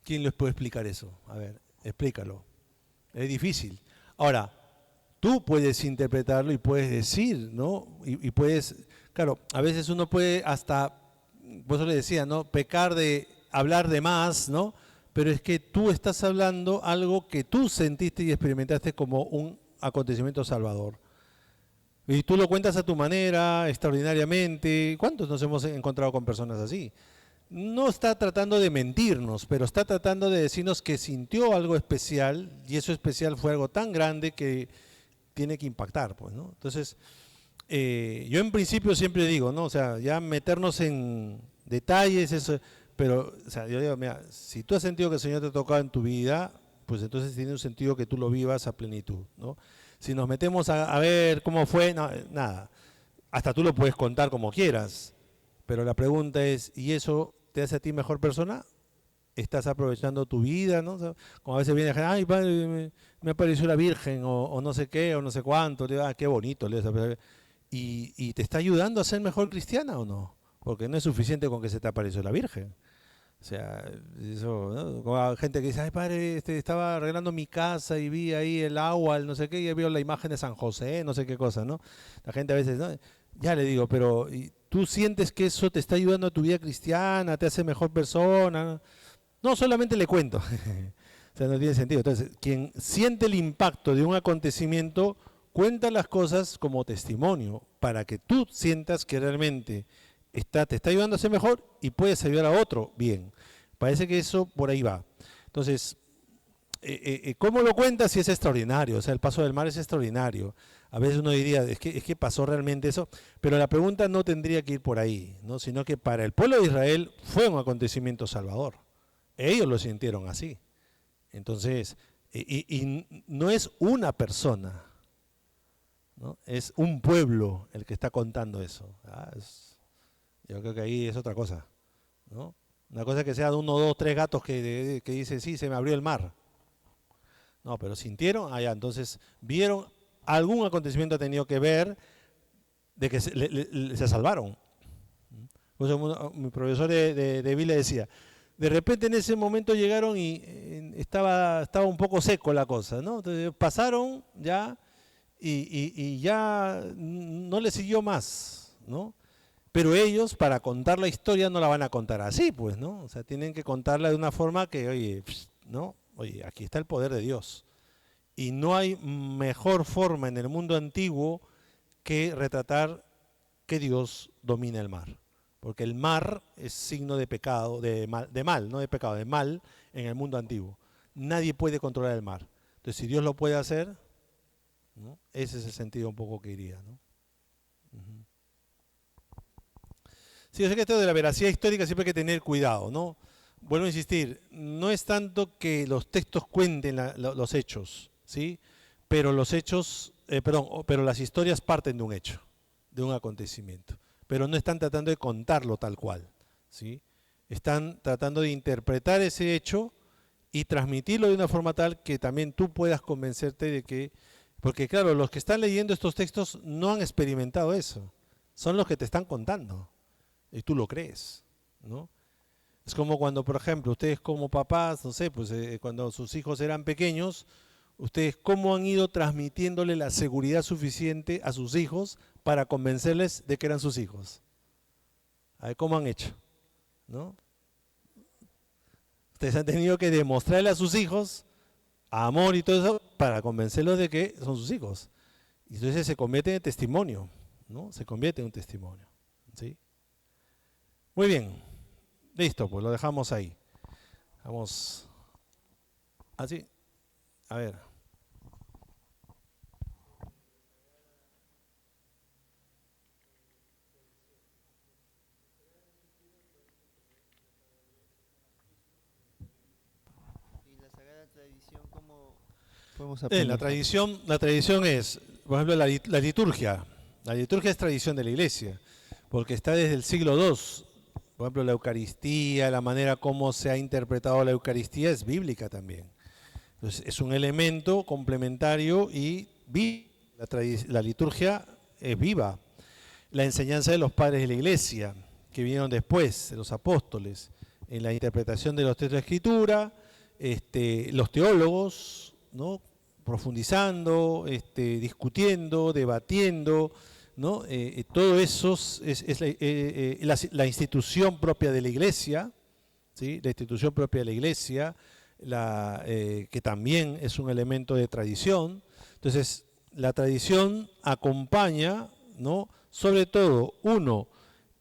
¿Quién les puede explicar eso? A ver, explícalo. Es difícil. Ahora, tú puedes interpretarlo y puedes decir, ¿no? Y puedes, claro, a veces uno puede hasta, por eso le decía, ¿no? Pecar de hablar de más, ¿no? Pero es que tú estás hablando algo que tú sentiste y experimentaste como un acontecimiento salvador. Y tú lo cuentas a tu manera, extraordinariamente. ¿Cuántos nos hemos encontrado con personas así? No está tratando de mentirnos, pero está tratando de decirnos que sintió algo especial y eso especial fue algo tan grande que tiene que impactar, pues, ¿no? Entonces, yo en principio siempre digo, ¿no? O sea, ya meternos en detalles, eso, pero, o sea, yo digo, mira, si tú has sentido que el Señor te ha tocado en tu vida, pues entonces tiene un sentido que tú lo vivas a plenitud, ¿no? Si nos metemos a ver cómo fue, no, nada. Hasta tú lo puedes contar como quieras, pero la pregunta es, ¿y eso te hace a ti mejor persona? ¿Estás aprovechando tu vida, ¿no? O sea, como a veces viene gente, ay, padre, me apareció la Virgen, o no sé qué, o no sé cuánto, le digo, qué bonito. ¿Y te está ayudando a ser mejor cristiana o no? Porque no es suficiente con que se te apareció la Virgen. O sea, eso, ¿no? Como hay gente que dice, ay, padre, estaba arreglando mi casa y vi ahí el agua, el no sé qué, y veo la imagen de San José, no sé qué cosa, ¿no? La gente a veces, ¿no? Ya le digo, pero ¿tú sientes que eso te está ayudando a tu vida cristiana, te hace mejor persona? ¿No? No, solamente le cuento. O sea, no tiene sentido. Entonces, quien siente el impacto de un acontecimiento, cuenta las cosas como testimonio, para que tú sientas que realmente te está ayudando a ser mejor y puedes ayudar a otro bien. Parece que eso por ahí va. Entonces, ¿cómo lo cuentas? Si es extraordinario. O sea, el paso del mar es extraordinario. A veces uno diría, es que pasó realmente eso, pero la pregunta no tendría que ir por ahí, ¿no? Sino que para el pueblo de Israel fue un acontecimiento salvador. Ellos lo sintieron así. Entonces, y no es una persona, ¿no? Es un pueblo el que está contando eso. Yo creo que ahí es otra cosa, ¿no? Una cosa es que sea de uno, dos, tres gatos que dicen, sí, se me abrió el mar. No, pero sintieron, allá, entonces vieron, algún acontecimiento ha tenido que ver de que se salvaron. Mi profesor de Biblia decía, de repente en ese momento llegaron y estaba un poco seco la cosa, ¿no? Entonces pasaron ya y ya no le siguió más, ¿no? Pero ellos, para contar la historia, no la van a contar así, pues, ¿no? O sea, tienen que contarla de una forma que, oye, ¿no? Oye, aquí está el poder de Dios. Y no hay mejor forma en el mundo antiguo que retratar que Dios domina el mar. Porque el mar es signo de pecado, de mal, no de pecado, de mal en el mundo antiguo. Nadie puede controlar el mar. Entonces, si Dios lo puede hacer, ¿no? Ese es el sentido un poco que iría, ¿no? Uh-huh. Sí, yo sé que esto de la veracidad histórica siempre hay que tener cuidado, ¿no? Vuelvo a insistir, no es tanto que los textos cuenten los hechos, ¿sí? Pero los hechos, pero las historias parten de un hecho, de un acontecimiento. Pero no están tratando de contarlo tal cual, ¿sí? Están tratando de interpretar ese hecho y transmitirlo de una forma tal que también tú puedas convencerte de que, porque claro, los que están leyendo estos textos no han experimentado eso, son los que te están contando y tú lo crees, ¿no? Es como cuando, por ejemplo, ustedes como papás, no sé, pues cuando sus hijos eran pequeños, ustedes cómo han ido transmitiéndole la seguridad suficiente a sus hijos para convencerles de que eran sus hijos. A ver cómo han hecho, ¿no? Ustedes han tenido que demostrarle a sus hijos amor y todo eso para convencerlos de que son sus hijos. Y entonces se convierte en testimonio, ¿no? Se convierte en un testimonio, ¿sí? Muy bien, listo, pues lo dejamos ahí. Vamos así, a ver. ¿Y la Sagrada Tradición cómo podemos aprender? La tradición es, por ejemplo, la liturgia. La liturgia es tradición de la iglesia, porque está desde el siglo II. Por ejemplo, la Eucaristía, la manera como se ha interpretado la Eucaristía es bíblica también. Entonces, es un elemento complementario y la liturgia es viva. La enseñanza de los padres de la iglesia, que vinieron después, de los apóstoles, en la interpretación de los textos de Escritura, los teólogos, ¿no? Profundizando, discutiendo, debatiendo, ¿no? Todo eso es la institución propia de la iglesia, ¿sí? La institución propia de la iglesia, que también es un elemento de tradición. Entonces, la tradición acompaña, ¿no? Sobre todo,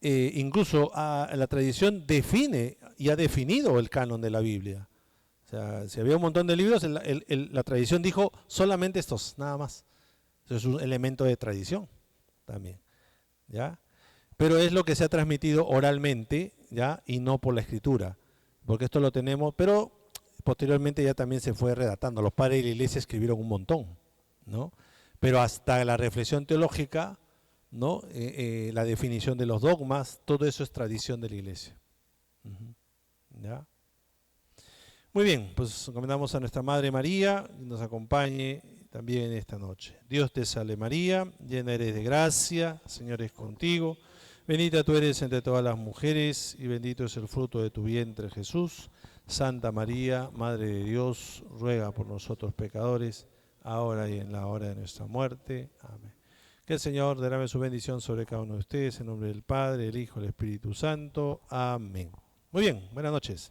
incluso la tradición define y ha definido el canon de la Biblia. O sea, si había un montón de libros, la tradición dijo solamente estos, nada más. Eso es un elemento de tradición también, ¿ya? Pero es lo que se ha transmitido oralmente, ¿ya? Y no por la escritura, porque esto lo tenemos, pero posteriormente ya también se fue redactando. Los padres de la iglesia escribieron un montón, ¿no? Pero hasta la reflexión teológica, ¿no? La definición de los dogmas, todo eso es tradición de la iglesia. ¿Ya? Muy bien, pues encomendamos a nuestra Madre María, que nos acompañe también esta noche. Dios te salve María, llena eres de gracia, el Señor es contigo. Bendita tú eres entre todas las mujeres y bendito es el fruto de tu vientre Jesús. Santa María, Madre de Dios, ruega por nosotros pecadores, ahora y en la hora de nuestra muerte. Amén. Que el Señor derrame su bendición sobre cada uno de ustedes, en nombre del Padre, del Hijo y del Espíritu Santo. Amén. Muy bien, buenas noches.